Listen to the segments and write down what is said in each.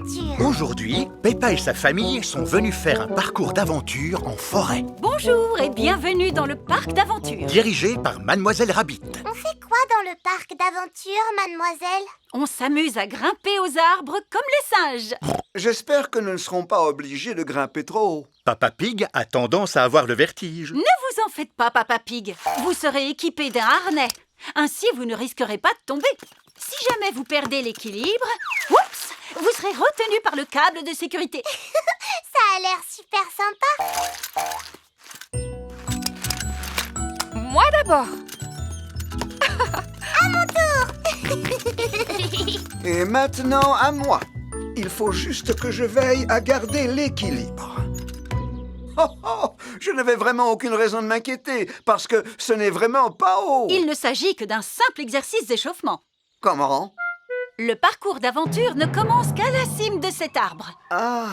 d'aventure. Aujourd'hui, Peppa et sa famille sont venus faire un parcours d'aventure en forêt. Bonjour et bienvenue dans le parc d'aventure. Dirigé par Mademoiselle Rabbit. On fait quoi dans le parc d'aventure, mademoiselle? On s'amuse à grimper aux arbres comme les singes. J'espère que nous ne serons pas obligés de grimper trop haut. Papa Pig a tendance à avoir le vertige. Ne vous en faites pas, Papa Pig. Vous serez équipé d'un harnais. Ainsi, vous ne risquerez pas de tomber. Si jamais vous perdez l'équilibre, oups, vous serez retenu par le câble de sécurité. Ça a l'air super sympa. Moi d'abord. À mon tour. Et maintenant, à moi. Il faut juste que je veille à garder l'équilibre. Oh, oh, je n'avais vraiment aucune raison de m'inquiéter, parce que ce n'est vraiment pas haut. Il ne s'agit que d'un simple exercice d'échauffement. Comment? Le parcours d'aventure ne commence qu'à la cime de cet arbre. Ah,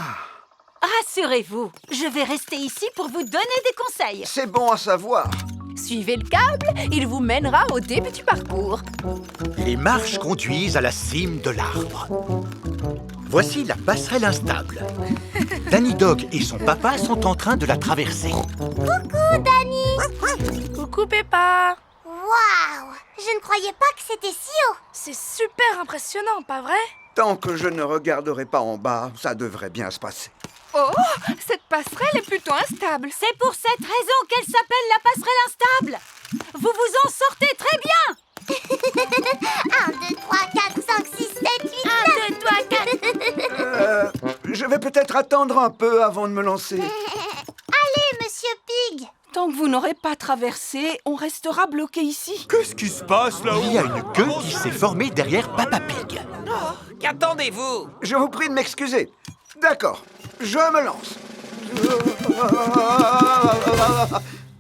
Rassurez-vous, je vais rester ici pour vous donner des conseils. c'est bon à savoir. Suivez le câble, il vous mènera au début du parcours. Les marches conduisent à la cime de l'arbre. Voici la passerelle instable. Danny Dog et son papa sont en train de la traverser. Coucou, Danny. Coucou Peppa. Waouh, je ne croyais pas que c'était si haut. C'est super impressionnant, pas vrai? Tant que je ne regarderai pas en bas, ça devrait bien se passer. Oh, cette passerelle est plutôt instable. C'est pour cette raison qu'elle s'appelle la passerelle instable. Vous vous en sortez très bien. 1, 2, 3, 4, 5, 6, 7, 8, 1, 2, 3, 4. Je vais peut-être attendre un peu avant de me lancer. Allez, monsieur Pig. Tant que vous n'aurez pas traversé, on restera bloqué ici. Qu'est-ce qui se passe là-haut? Il y a une queue qui s'est formée derrière Papa Pig. Qu'attendez-vous? Je vous prie de m'excuser. D'accord, je me lance.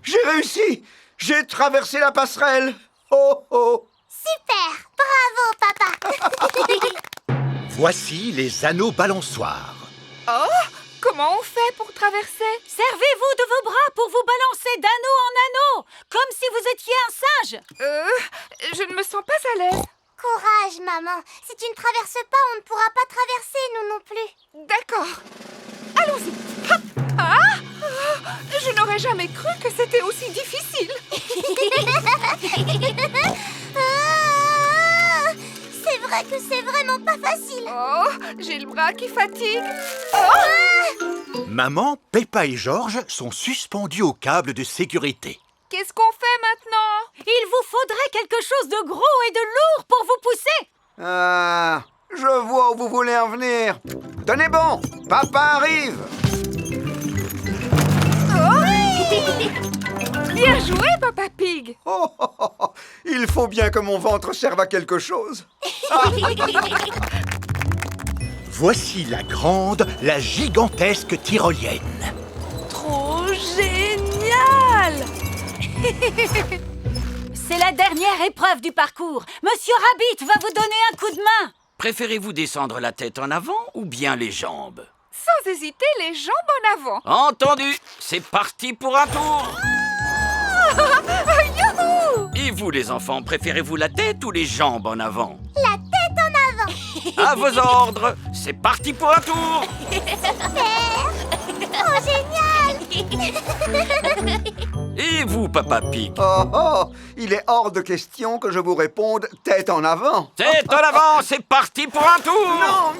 J'ai réussi. J'ai traversé la passerelle. Oh, oh. Super, bravo, papa. Voici les anneaux balançoires. Oh, comment on fait pour traverser? Servez-vous de vos bras pour vous balancer d'anneau en anneau, comme si vous étiez un singe. Je ne me sens pas à l'aise. Courage, maman. Si tu ne traverses pas, on ne pourra pas traverser, nous non plus. D'accord. Allons-y. Hop. Ah, je n'aurais jamais cru que c'était aussi difficile. Ah, c'est vrai que c'est vraiment pas facile. Oh, j'ai le bras qui fatigue. Maman, Peppa et George sont suspendus au câble de sécurité. Qu'est-ce qu'on fait maintenant? Il vous faudrait quelque chose de gros et de lourd pour vous pousser. Ah, je vois où vous voulez en venir. Tenez bon, papa arrive. Bien joué, Papa Pig. Oh, oh, oh, oh. Il faut bien que mon ventre serve à quelque chose. Voici la grande, la gigantesque tyrolienne. Trop génial! C'est la dernière épreuve du parcours. Monsieur Rabbit va vous donner un coup de main. Préférez-vous descendre la tête en avant ou bien les jambes? Sans hésiter, les jambes en avant. Entendu. C'est parti pour un tour. Youhou! Et vous les enfants, préférez-vous la tête ou les jambes en avant? La tête en avant. À vos ordres. C'est parti pour un tour. Oh, génial. Et vous, Papa Pig? Oh, oh, il est hors de question que je vous réponde tête en avant. Tête en avant, c'est parti pour un tour. Non,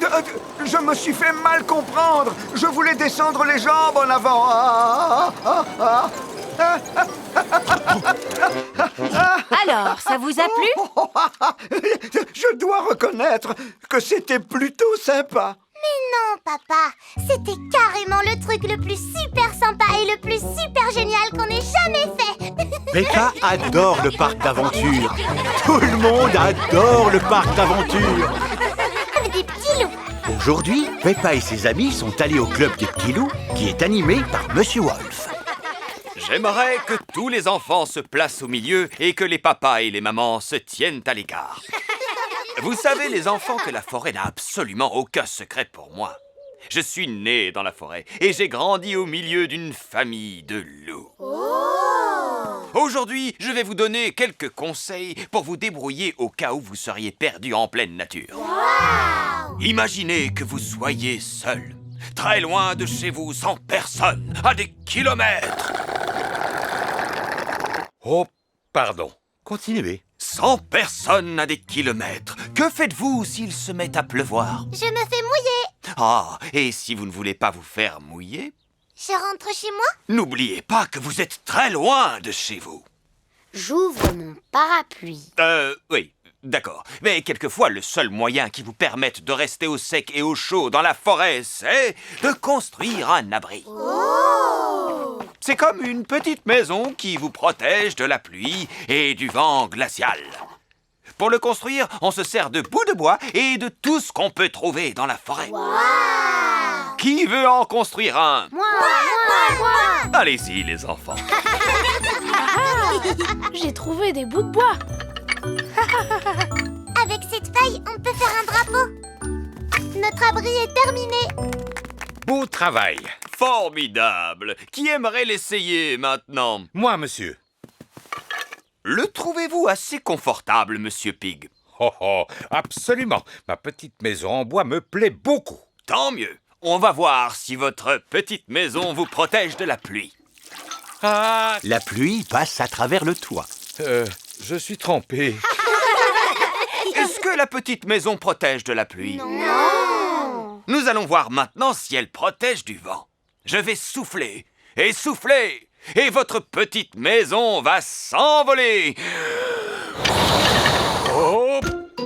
je me suis fait mal comprendre. Je voulais descendre les jambes en avant. Alors, ça vous a plu? Je dois reconnaître que c'était plutôt sympa. Mais non, papa. C'était carrément le truc le plus super sympa et le plus super génial qu'on ait jamais fait. Peppa adore le parc d'aventure. Tout le monde adore le parc d'aventure. Des petits loups. Aujourd'hui, Peppa et ses amis sont allés au club des petits loups, qui est animé par Monsieur Wolf. J'aimerais que tous les enfants se placent au milieu et que les papas et les mamans se tiennent à l'écart. Vous savez, les enfants, que la forêt n'a absolument aucun secret pour moi. Je suis né dans la forêt et j'ai grandi au milieu d'une famille de loups. Aujourd'hui, je vais vous donner quelques conseils pour vous débrouiller au cas où vous seriez perdu en pleine nature. Imaginez que vous soyez seul, très loin de chez vous, sans personne, à des kilomètres. Oh, pardon. Continuez. Sans personne à des kilomètres. Que faites-vous s'il se met à pleuvoir? Je me fais mouiller. Ah, et si vous ne voulez pas vous faire mouiller, Je rentre chez moi. n'oubliez pas que vous êtes très loin de chez vous. J'ouvre mon parapluie. Oui, d'accord. Mais quelquefois, le seul moyen qui vous permette de rester au sec et au chaud dans la forêt, c'est de construire un abri. C'est comme une petite maison qui vous protège de la pluie et du vent glacial. Pour le construire, on se sert de bouts de bois et de tout ce qu'on peut trouver dans la forêt. Qui veut en construire un? Moi. Allez-y, les enfants. J'ai trouvé des bouts de bois. Avec cette feuille, on peut faire un drapeau. Notre abri est terminé. Beau travail. Formidable. Qui aimerait l'essayer maintenant? Moi, monsieur. Le trouvez-vous assez confortable, Monsieur Pig? Oh oh, absolument. Ma petite maison en bois me plaît beaucoup. Tant mieux. On va voir si votre petite maison vous protège de la pluie. Ah, La pluie passe à travers le toit. je suis trempé. Est-ce que la petite maison protège de la pluie? Non. Nous allons voir maintenant si elle protège du vent. Je vais souffler et souffler, et votre petite maison va s'envoler. Oh!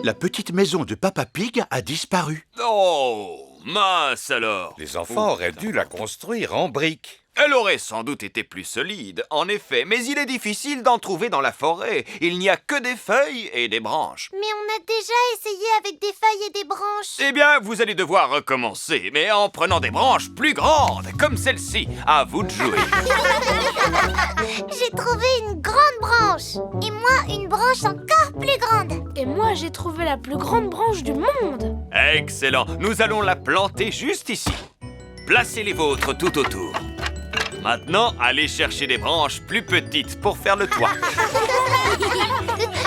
La petite maison de Papa Pig a disparu. Oh, mince alors. Les enfants auraient dû la construire en briques. Elle aurait sans doute été plus solide, en effet, mais il est difficile d'en trouver dans la forêt. Il n'y a que des feuilles et des branches. Mais on a déjà essayé avec des feuilles et des branches. Eh bien, vous allez devoir recommencer, mais en prenant des branches plus grandes, comme celle-ci. À vous de jouer. J'ai trouvé une grande branche. Et moi, une branche encore plus grande. Et moi, j'ai trouvé la plus grande branche du monde. Excellent. Nous allons la planter juste ici. Placez les vôtres tout autour. Maintenant, allez chercher des branches plus petites pour faire le toit.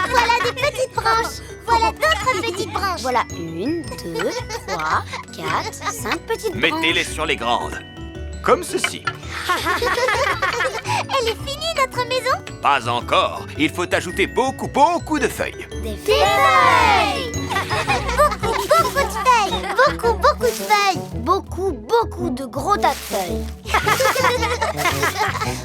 Voilà des petites branches. Voilà d'autres petites branches. Voilà 1, 2, 3, 4, 5 petites branches. Mettez-les sur les grandes. Comme ceci. Elle est finie, notre maison? Pas encore. Il faut ajouter beaucoup de feuilles. Des feuilles. Beaucoup de feuilles. Beaucoup de feuilles. Beaucoup de gros tas de feuilles.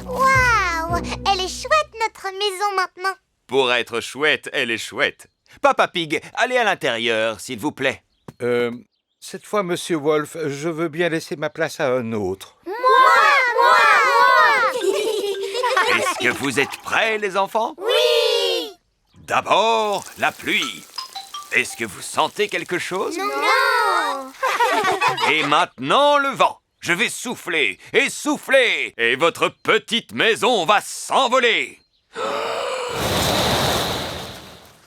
Waouh! Elle est chouette, notre maison, maintenant. Pour être chouette, elle est chouette. Papa Pig, allez à l'intérieur, s'il vous plaît. Cette fois, Monsieur Wolf, je veux bien laisser ma place à un autre. Moi. Est-ce que vous êtes prêts, les enfants? Oui. D'abord, la pluie. Est-ce que vous sentez quelque chose? Non. Et maintenant, le vent. Je vais souffler, et votre petite maison va s'envoler.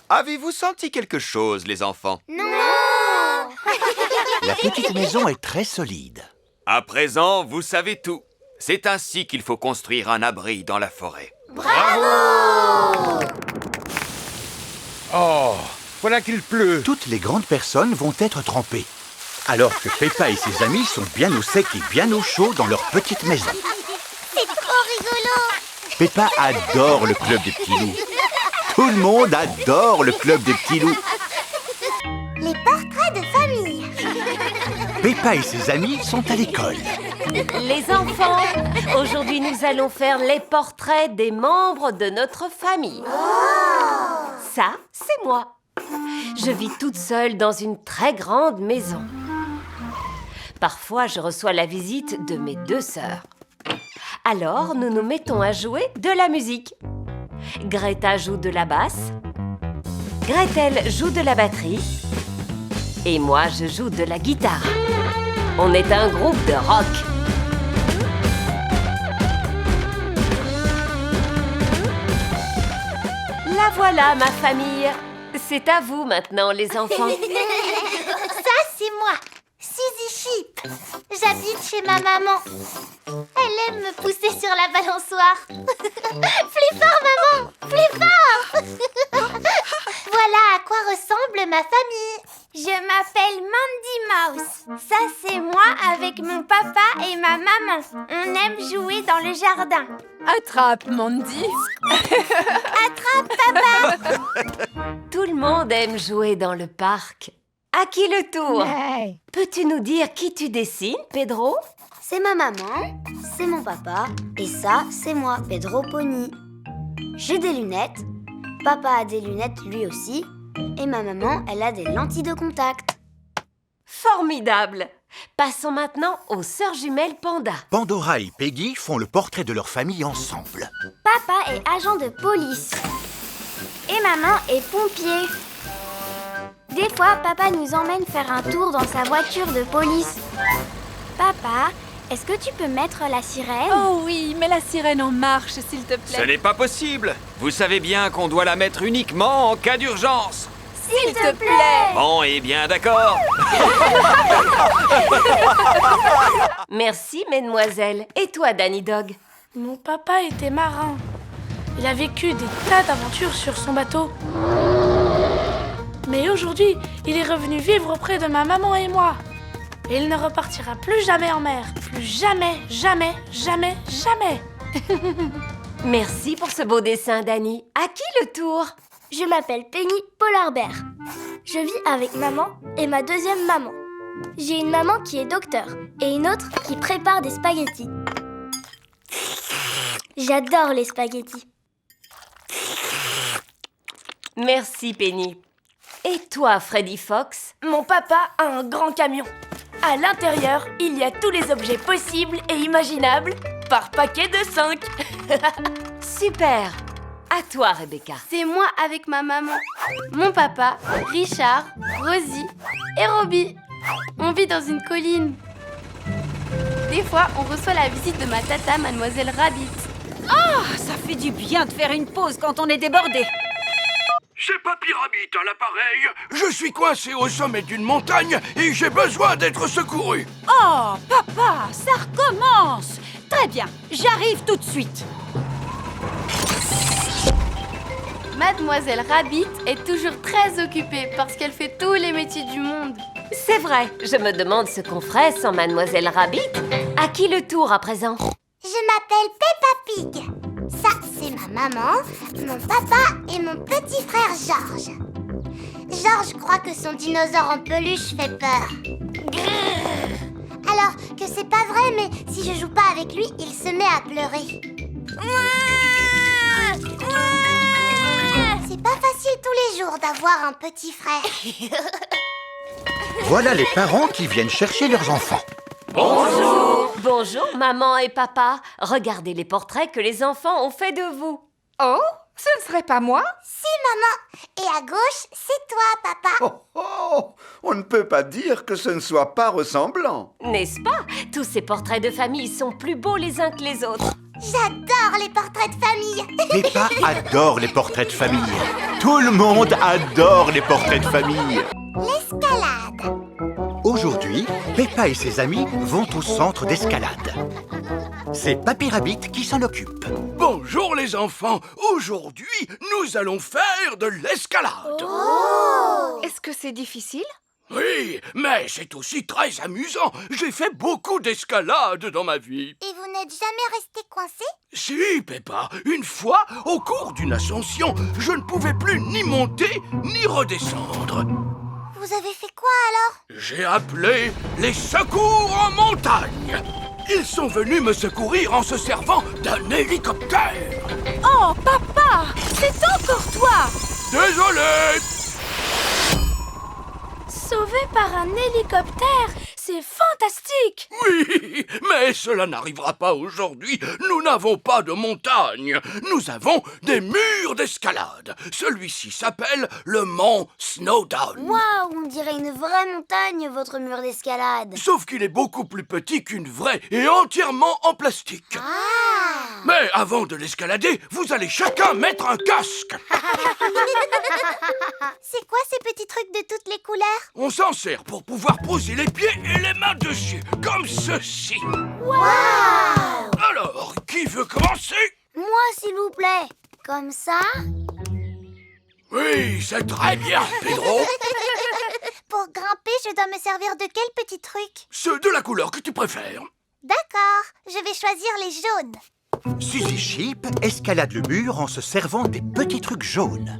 Avez-vous senti quelque chose, les enfants? Non. La petite maison est très solide. À présent, vous savez tout. C'est ainsi qu'il faut construire un abri dans la forêt. Oh, voilà qu'il pleut. Toutes les grandes personnes vont être trempées. Alors que Peppa et ses amis sont bien au sec et bien au chaud dans leur petite maison. C'est trop rigolo. Peppa adore le club des petits loups. Tout le monde adore le club des petits loups. Les portraits de famille. Peppa et ses amis sont à l'école. Les enfants, aujourd'hui nous allons faire les portraits des membres de notre famille. Ça, c'est moi. Je vis toute seule dans une très grande maison. Parfois, je reçois la visite de mes 2 sœurs. Alors, nous nous mettons à jouer de la musique. Greta joue de la basse, Gretel joue de la batterie et moi, je joue de la guitare. On est un groupe de rock. La voilà, ma famille. C'est à vous maintenant, les enfants. Ça, c'est moi, Suzy Sheep. J'habite chez ma maman. Elle aime me pousser sur la balançoire. Plus fort, maman, plus fort. Voilà à quoi ressemble ma famille. Je m'appelle Mandy Mouse. Ça, c'est moi avec mon papa et ma maman. On aime jouer dans le jardin. Attrape, Mandy. Attrape, papa. Tout le monde aime jouer dans le parc. À qui le tour? Peux-tu nous dire qui tu dessines, Pedro? C'est ma maman, c'est mon papa, et ça, c'est moi, Pedro Pony. J'ai des lunettes, papa a des lunettes lui aussi, et ma maman, elle a des lentilles de contact. Formidable! Passons maintenant aux sœurs jumelles Panda. Pandora et Peggy font le portrait de leur famille ensemble. Papa est agent de police, et maman est pompier. Des fois, papa nous emmène faire un tour dans sa voiture de police. Papa, est-ce que tu peux mettre la sirène? Oh oui, mets la sirène en marche, s'il te Ce plaît. n'est pas possible. Vous savez bien qu'on doit la mettre uniquement en cas d'urgence. S'il te plaît. Bon, et bien d'accord. Merci, mesdemoiselles. Et toi, Danny Dog? Mon papa était marin. Il a vécu des tas d'aventures sur son bateau. Mais aujourd'hui, il est revenu vivre auprès de ma maman et moi. Et il ne repartira plus jamais en mer. Plus jamais, jamais, jamais, jamais. Merci pour ce beau dessin, Danny. À qui le tour? Je m'appelle Penny Polar Bear. Je vis avec maman et ma deuxième maman. J'ai une maman qui est docteur et une autre qui prépare des spaghettis. J'adore les spaghettis. Merci, Penny. Et toi, Freddy Fox? Mon papa a un grand camion. À l'intérieur, il y a tous les objets possibles et imaginables par paquet de 5. Super! À toi, Rebecca. C'est moi avec ma maman, mon papa, Richard, Rosie et Robbie. On vit dans une colline. Des fois, on reçoit la visite de ma tata, Mademoiselle Rabbit. Ah, ça fait du bien de faire une pause quand on est débordé. C'est Papy Rabbit à l'appareil. Je suis coincé au sommet d'une montagne et j'ai besoin d'être secouru. Oh, papa, ça recommence. Très bien, j'arrive tout de suite. Mademoiselle Rabbit est toujours très occupée parce qu'elle fait tous les métiers du monde. C'est vrai, je me demande ce qu'on ferait sans Mademoiselle Rabbit. À qui le tour à présent? Je m'appelle Peppa Pig. Ça, c'est ma maman, mon papa et mon petit frère Georges. Georges croit que son dinosaure en peluche fait peur. Grrr. Alors que c'est pas vrai, mais si je joue pas avec lui, il se met à pleurer. C'est pas facile tous les jours d'avoir un petit frère. Voilà les parents qui viennent chercher leurs enfants. Bonjour! Bonjour, maman et papa. Regardez les portraits que les enfants ont fait de vous. Oh, ce ne serait pas moi? Si, maman. Et à gauche, c'est toi, papa. Oh, oh, on ne peut pas dire que ce ne soit pas ressemblant. N'est-ce pas? Tous ces portraits de famille sont plus beaux les uns que les autres. J'adore les portraits de famille. Peppa adore les portraits de famille. Tout le monde adore les portraits de famille. L'escalade. Aujourd'hui, Peppa et ses amis vont au centre d'escalade. C'est Papy Rabbit qui s'en occupe. Bonjour les enfants. Aujourd'hui, nous allons faire de l'escalade. Est-ce que c'est difficile? Oui, mais c'est aussi très amusant. J'ai fait beaucoup d'escalade dans ma vie. Et vous n'êtes jamais resté coincé? Si, Peppa, une fois, au cours d'une ascension, je ne pouvais plus ni monter ni redescendre. Vous avez fait quoi alors? J'ai appelé les secours en montagne. Ils sont venus me secourir en se servant d'un hélicoptère. Oh, papa! C'est encore toi! Désolé. Sauvé par un hélicoptère! C'est fantastique! Oui, mais cela n'arrivera pas aujourd'hui. Nous n'avons pas de montagne. Nous avons des murs d'escalade. Celui-ci s'appelle le mont Snowdown. Waouh, on dirait une vraie montagne, votre mur d'escalade. Sauf qu'il est beaucoup plus petit qu'une vraie et entièrement en plastique. Ah! Mais avant de l'escalader, vous allez chacun mettre un casque. C'est quoi ces petits trucs de toutes les couleurs? On s'en sert pour pouvoir poser les pieds et les mains dessus, comme ceci. Waouh! Alors, qui veut commencer? Moi, s'il vous plaît. Comme ça? Oui, c'est très bien, Pedro. Pour grimper, je dois me servir de quel petit truc? Ceux de la couleur que tu préfères. D'accord, je vais choisir les jaunes. Suzy Sheep escalade le mur en se servant des petits trucs jaunes,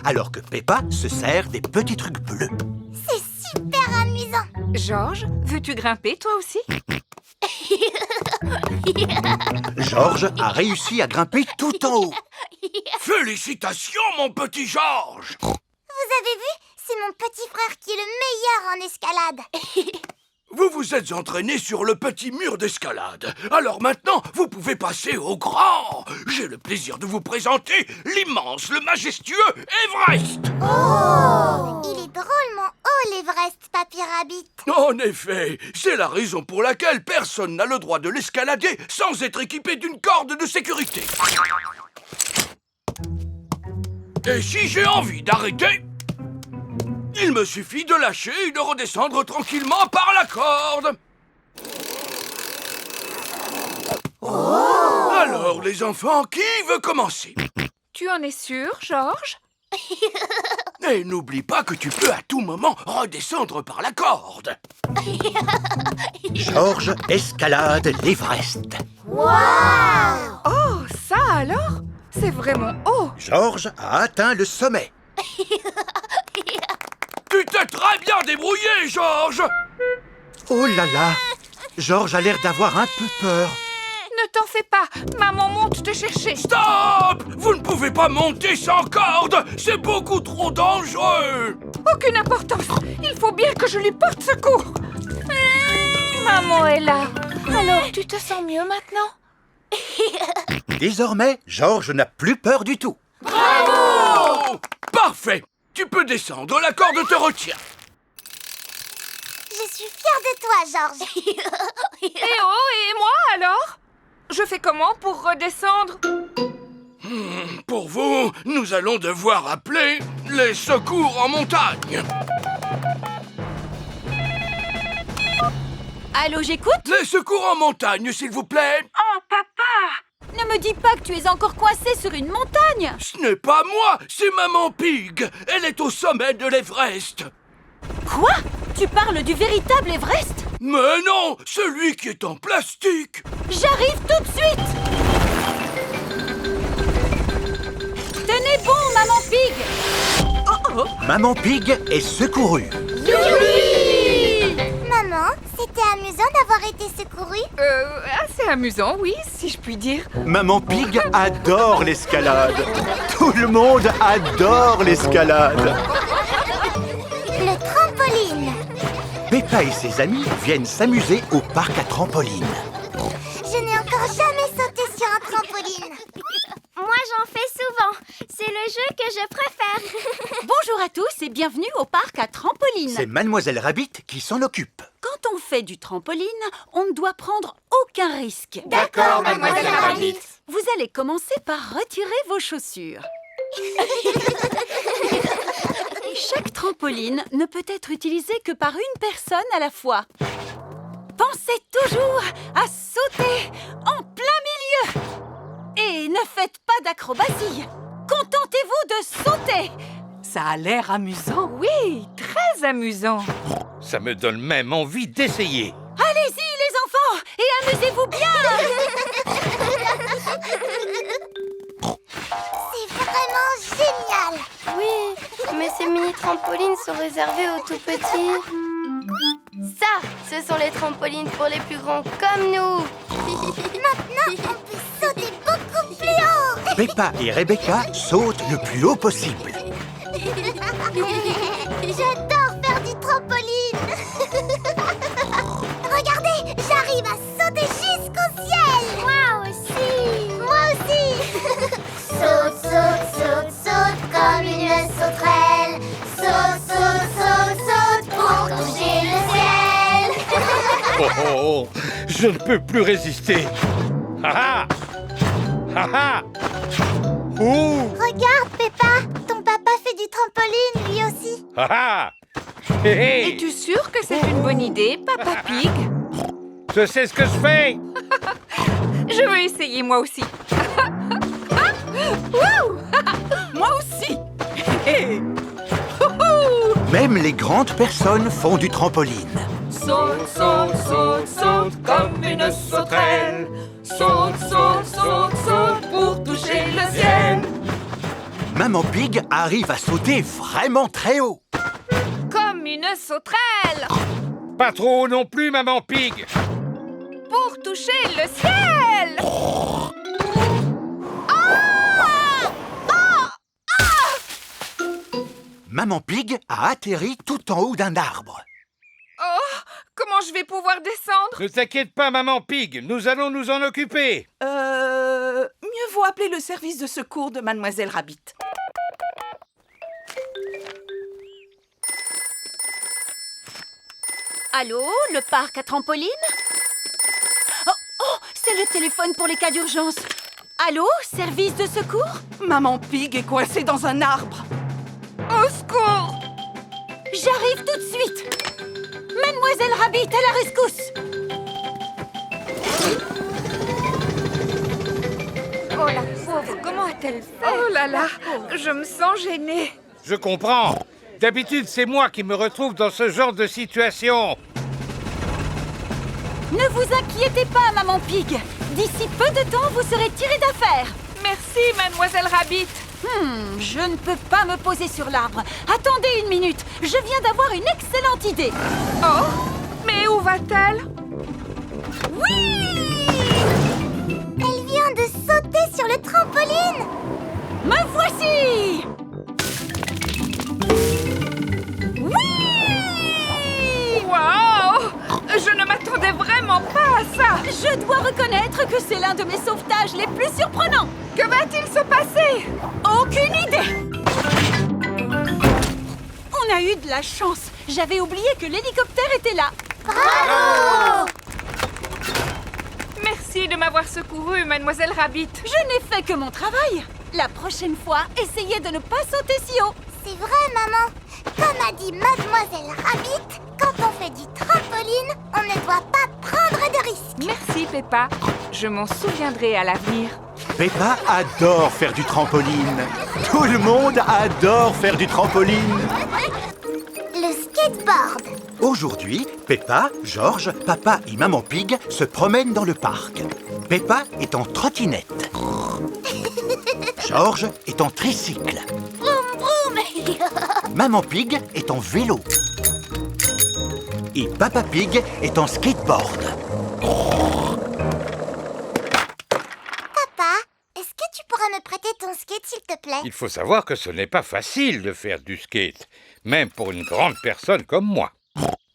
alors que Peppa se sert des petits trucs bleus. C'est super amusant. Georges, veux-tu grimper toi aussi? Georges a réussi à grimper tout en haut. Félicitations, mon petit Georges! Vous avez vu? C'est mon petit frère qui est le meilleur en escalade. Vous vous êtes entraîné sur le petit mur d'escalade. Alors maintenant, vous pouvez passer au grand. J'ai le plaisir de vous présenter l'immense, le majestueux Everest. Oh! Il est drôlement haut, l'Everest, Papy Rabbit. En effet, c'est la raison pour laquelle personne n'a le droit de l'escalader sans être équipé d'une corde de sécurité. Et si j'ai envie d'arrêter, il me suffit de lâcher et de redescendre tranquillement par la corde. Oh! Alors, les enfants, qui veut commencer? Tu en es sûr, Georges? Et n'oublie pas que tu peux à tout moment redescendre par la corde. Georges escalade l'Everest. Waouh! Oh, ça alors? C'est vraiment haut. Georges a atteint le sommet. Tu t'es très bien débrouillé, Georges! Oh là là! Georges a l'air d'avoir un peu peur. Ne t'en fais pas, maman monte te chercher. Stop! Vous ne pouvez pas monter sans corde! C'est beaucoup trop dangereux! Aucune importance. Il faut bien que je lui porte secours. Maman est là. Alors, tu te sens mieux maintenant? Désormais, Georges n'a plus peur du tout. Bravo! Parfait! Tu peux descendre, la corde te retient. Je suis fière de toi, Georges. Et oh, et moi alors? Je fais comment pour redescendre? Pour vous, nous allons devoir appeler les secours en montagne. Allô, j'écoute? Les secours en montagne, s'il vous plaît. Oh, papa! Ne me dis pas que tu es encore coincé sur une montagne! Ce n'est pas moi, c'est Maman Pig. Elle est au sommet de l'Everest. Quoi? Tu parles du véritable Everest? Mais non, celui qui est en plastique. J'arrive tout de suite! Tenez bon, Maman Pig! Maman Pig est secourue. Maman, c'était amusant d'avoir été secourue? Assez amusant, oui, si je puis dire. Maman Pig adore l'escalade. Tout le monde adore l'escalade. Le trampoline. Peppa et ses amis viennent s'amuser au parc à trampoline. Je n'ai encore jamais sauté sur un trampoline. Moi, j'en fais souvent. C'est le jeu que je préfère. Bonjour à tous et bienvenue au parc à trampoline. C'est Mademoiselle Rabbit qui s'en occupe. Quand on fait du trampoline, on ne doit prendre aucun risque. D'accord, Mademoiselle Rabbit. Vous allez commencer par retirer vos chaussures. Chaque trampoline ne peut être utilisée que par une personne à la fois. Pensez toujours à sauter en plein milieu. Et ne faites pas d'acrobatie. Contentez-vous de sauter. Ça a l'air amusant. Oui, très amusant. Ça me donne même envie d'essayer. Allez-y, les enfants, et amusez-vous bien. C'est vraiment génial. Oui, mais ces mini-trampolines sont réservées aux tout petits. Ça, ce sont les trampolines pour les plus grands comme nous. Maintenant, on peut sauter beaucoup plus haut. Peppa et Rebecca sautent le plus haut possible. J'adore faire du trampoline. Regardez, j'arrive à sauter jusqu'au ciel. Moi aussi. Moi aussi. Saute, saute, saute, saute comme une sauterelle. Saute, saute, saute, saute pour toucher le ciel. Oh, je ne peux plus résister. Ha ha! Ha ha! Ouh! Regarde, Peppa, ton papa fait du trampoline lui aussi. Ha ha! Hé hé! Es-tu sûr que c'est une bonne idée, Papa Pig? Je sais ce que je fais! Je veux essayer moi aussi. Wouh! Moi aussi. Même les grandes personnes font du trampoline. Saute, saute, saute, saute comme une sauterelle. Saute, saute, saute, saute pour toucher le ciel. Maman Pig arrive à sauter vraiment très haut. Comme une sauterelle. Pas trop non plus, Maman Pig. Pour toucher le ciel. Maman Pig a atterri tout en haut d'un arbre. Oh, comment je vais pouvoir descendre? Ne t'inquiète pas, Maman Pig, nous allons nous en occuper. Mieux vaut appeler le service de secours de Mademoiselle Rabbit. Allô, le parc à trampoline? Oh, c'est le téléphone pour les cas d'urgence. Allô, service de secours? Maman Pig est coincée dans un arbre. Au secours! J'arrive tout de suite. Mademoiselle Rabbit, à la rescousse. Oh la pauvre, comment a-t-elle fait? Oh là là, je me sens gênée. Je comprends. D'habitude, c'est moi qui me retrouve dans ce genre de situation. Ne vous inquiétez pas, Maman Pig. D'ici peu de temps, vous serez tirée d'affaire. Merci, Mademoiselle Rabbit. Je ne peux pas me poser sur l'arbre. Attendez une minute, je viens d'avoir une excellente idée. Oh, mais où va-t-elle? Oui! Elle vient de sauter sur le trampoline. Me voici! Waouh! Je ne m'attendais vraiment pas à ça. Je dois reconnaître que c'est l'un de mes sauvetages les plus surprenants. Que va-t-il se passer? Aucune idée. On a eu de la chance. J'avais oublié que l'hélicoptère était là. Bravo! Merci de m'avoir secourue, Mademoiselle Rabbit. Je n'ai fait que mon travail. La prochaine fois, essayez de ne pas sauter si haut. C'est vrai, maman. Comme a dit Mademoiselle Rabbit, quand on fait du trampoline, on ne doit pas prendre de risques. Merci, Peppa. Je m'en souviendrai à l'avenir. Peppa adore faire du trampoline. Tout le monde adore faire du trampoline. Le skateboard. Aujourd'hui, Peppa, George, Papa et Maman Pig se promènent dans le parc. Peppa est en trottinette. George est en tricycle. Vroom, vroom. Maman Pig est en vélo. Et Papa Pig est en skateboard. Papa, est-ce que tu pourrais me prêter ton skate, s'il te plaît? Il faut savoir que ce n'est pas facile de faire du skate, même pour une grande personne comme moi.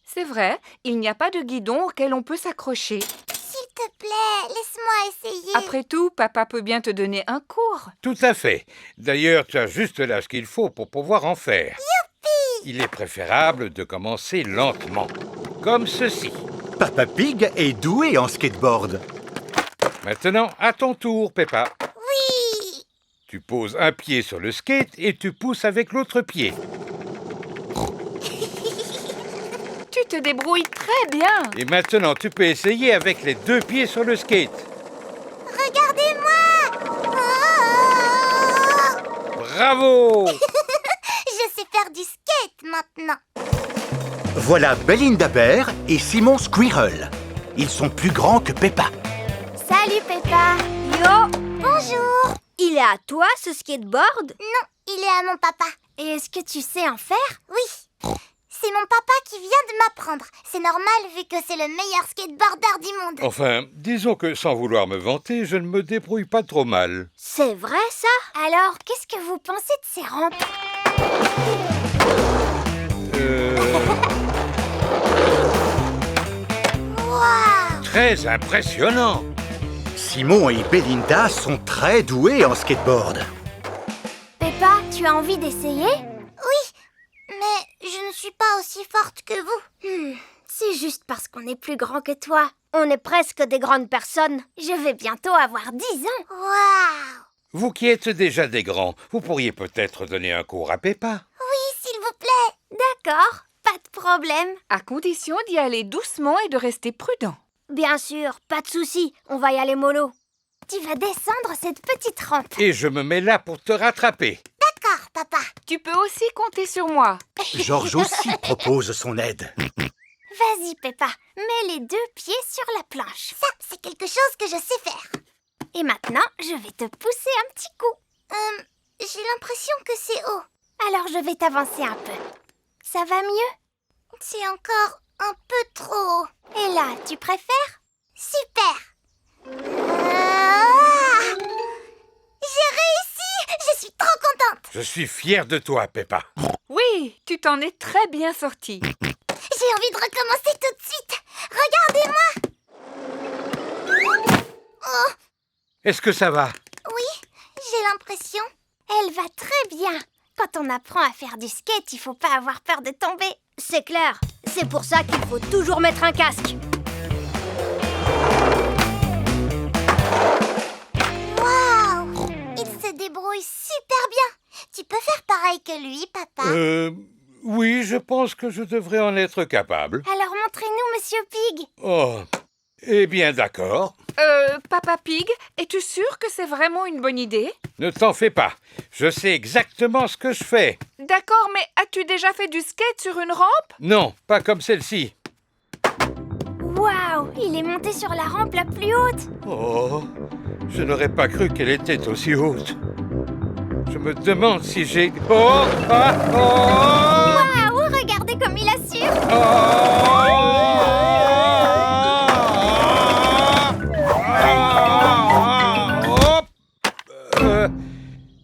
C'est vrai, il n'y a pas de guidon auquel on peut s'accrocher. S'il te plaît, laisse-moi essayer. Après tout, papa peut bien te donner un cours. Tout à fait. D'ailleurs, tu as juste là ce qu'il faut pour pouvoir en faire. Youpi! Il est préférable de commencer lentement, comme ceci. Papa Pig est doué en skateboard. Maintenant, à ton tour, Peppa. Oui! Tu poses un pied sur le skate et tu pousses avec l'autre pied. Tu te débrouilles très bien. Et maintenant, tu peux essayer avec les deux pieds sur le skate. Regardez-moi! Oh! Bravo! Je sais faire du skate maintenant. Voilà Belinda Bear et Simon Squirrel. Ils sont plus grands que Peppa. Salut Peppa. Yo. Bonjour. Il est à toi ce skateboard? Non, il est à mon papa. Et est-ce que tu sais en faire? Oui. C'est mon papa qui vient de m'apprendre. C'est normal vu que c'est le meilleur skateboarder du monde. Enfin, disons que sans vouloir me vanter, je ne me débrouille pas trop mal. C'est vrai ça? Alors, qu'est-ce que vous pensez de ces rampes? Waouh! Très impressionnant. Simon et Belinda sont très doués en skateboard. Peppa, tu as envie d'essayer? Oui, mais je ne suis pas aussi forte que vous. C'est juste parce qu'on est plus grand que toi. On est presque des grandes personnes. Je vais bientôt avoir 10 ans. Waouh! Vous qui êtes déjà des grands, vous pourriez peut-être donner un cours à Peppa. Oui, s'il vous plaît. D'accord, pas de problème. À condition d'y aller doucement et de rester prudent. Bien sûr, pas de souci. On va y aller mollo. Tu vas descendre cette petite rampe. Et je me mets là pour te rattraper. D'accord, papa. Tu peux aussi compter sur moi. Georges aussi propose son aide. Vas-y, Peppa, mets les 2 pieds sur la planche. Ça, c'est quelque chose que je sais faire. Et maintenant, je vais te pousser un petit coup. J'ai l'impression que c'est haut. Alors, je vais t'avancer un peu. Ça va mieux? C'est encore un peu trop haut. Et là, tu préfères? Super. J'ai réussi! Je suis trop contente. Je suis fier de toi, Peppa. Oui, tu t'en es très bien sortie. J'ai envie de recommencer tout de suite. Regardez-moi. Oh, Est-ce que ça va? oui, j'ai l'impression. Elle va très bien. Quand on apprend à faire du skate, il faut pas avoir peur de tomber. C'est clair. C'est pour ça qu'il faut toujours mettre un casque. Waouh! Il se débrouille super bien. Tu peux faire pareil que lui, papa? Oui, je pense que je devrais en être capable. Alors montrez-nous, Monsieur Pig. Oh, eh bien d'accord. Papa Pig, es-tu sûr que c'est vraiment une bonne idée? Ne t'en fais pas. Je sais exactement ce que je fais. D'accord, mais as-tu déjà fait du skate sur une rampe? Non, pas comme celle-ci. Waouh, il est monté sur la rampe la plus haute. Oh, je n'aurais pas cru qu'elle était aussi haute. Je me demande si j'ai... Oh! Ah! Oh! Waouh, regardez comme il assure.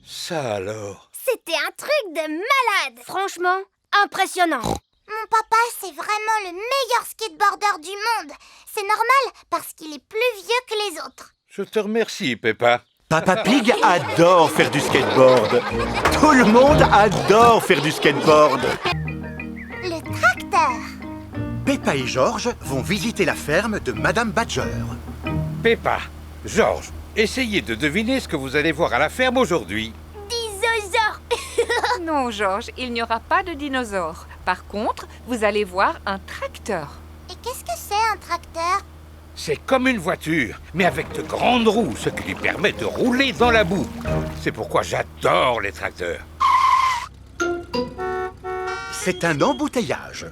Ça alors? C'était un truc de malade. Franchement, impressionnant. Mon papa, c'est vraiment le meilleur skateboarder du monde. C'est normal parce qu'il est plus vieux que les autres. Je te remercie, Peppa. Papa Pig adore faire du skateboard. Tout le monde adore faire du skateboard. Le tracteur. Peppa et Georges vont visiter la ferme de Madame Badger. Peppa, Georges, essayez de deviner ce que vous allez voir à la ferme aujourd'hui. Dinosaure. Non, Georges, il n'y aura pas de dinosaures. Par contre, vous allez voir un tracteur. Et qu'est-ce que c'est un tracteur? C'est comme une voiture, mais avec de grandes roues, ce qui lui permet de rouler dans la boue. C'est pourquoi j'adore les tracteurs. C'est un embouteillage.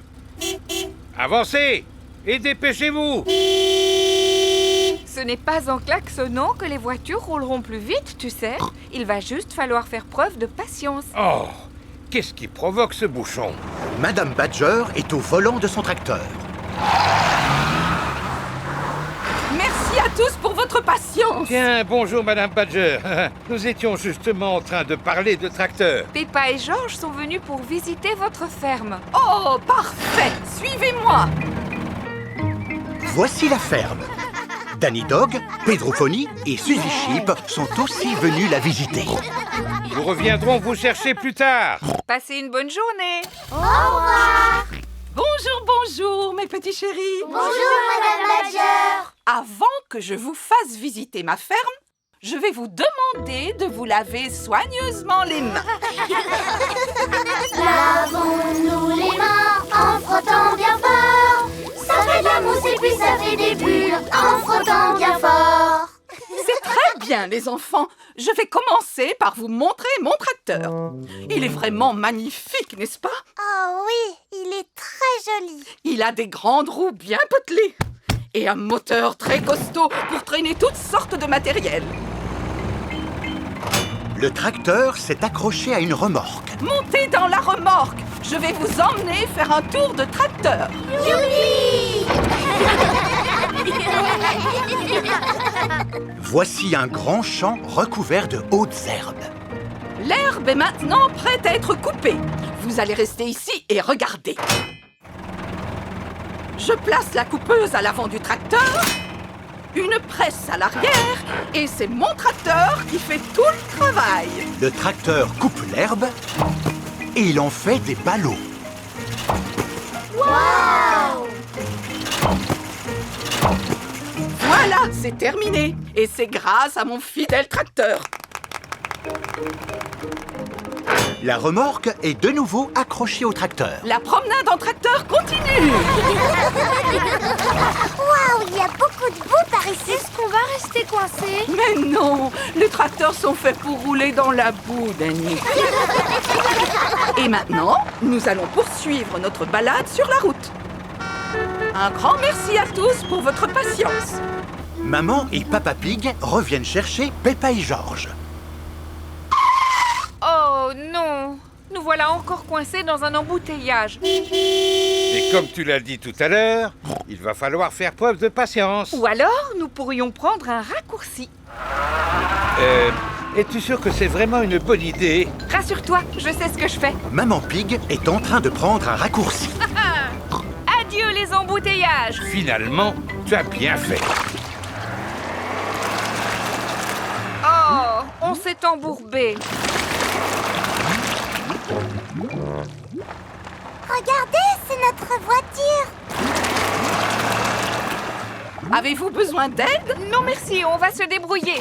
Avancez et dépêchez-vous. Ce n'est pas en klaxonnant que les voitures rouleront plus vite, tu sais. Il va juste falloir faire preuve de patience. Oh, qu'est-ce qui provoque ce bouchon? Madame Badger est au volant de son tracteur. Merci à tous pour votre patience. Tiens, bonjour Madame Badger. Nous étions justement en train de parler de tracteur. Peppa et Georges sont venus pour visiter votre ferme. Oh, parfait. Suivez-moi. Voici la ferme. Danny Dog, Pedro Pony et Suzy Sheep sont aussi venus la visiter. Nous reviendrons vous chercher plus tard. Passez une bonne journée. Au revoir. Bonjour, bonjour, mes petits chéris. Bonjour, Madame Badger. Avant que je vous fasse visiter ma ferme, je vais vous demander de vous laver soigneusement les mains. Lavons-nous les mains en frottant bien fort. Ça fait de la mousse et puis ça fait des bulles en frottant bien fort. C'est très bien, les enfants. Je vais commencer par vous montrer mon tracteur. Il est vraiment magnifique, n'est-ce pas? Oh oui, il est très joli. Il a des grandes roues bien potelées et un moteur très costaud pour traîner toutes sortes de matériel. Le tracteur s'est accroché à une remorque. Montez dans la remorque. Je vais vous emmener faire un tour de tracteur. Youpi! Voici un grand champ recouvert de hautes herbes. L'herbe est maintenant prête à être coupée. Vous allez rester ici et regarder. Je place la coupeuse à l'avant du tracteur, une presse à l'arrière, et c'est mon tracteur qui fait tout le travail. Le tracteur coupe l'herbe et il en fait des ballots. Waouh! Voilà, c'est terminé. Et c'est grâce à mon fidèle tracteur. La remorque est de nouveau accrochée au tracteur. La promenade en tracteur continue. Waouh, il y a beaucoup de boue par ici. Est-ce qu'on va rester coincé passer. Mais non, les tracteurs sont faits pour rouler dans la boue, Danny. Et maintenant, nous allons poursuivre notre balade sur la route. Un grand merci à tous pour votre patience. Maman et Papa Pig reviennent chercher Peppa et George. Oh non! Nous voilà encore coincés dans un embouteillage. Et comme tu l'as dit tout à l'heure, il va falloir faire preuve de patience. Ou alors, nous pourrions prendre un raccourci. Es-tu sûr que c'est vraiment une bonne idée? Rassure-toi, je sais ce que je fais. Maman Pig est en train de prendre un raccourci. Adieu les embouteillages! Finalement, tu as bien fait. Oh, on s'est embourbé. Regardez, c'est notre voiture. Avez-vous besoin d'aide? Non merci, on va se débrouiller.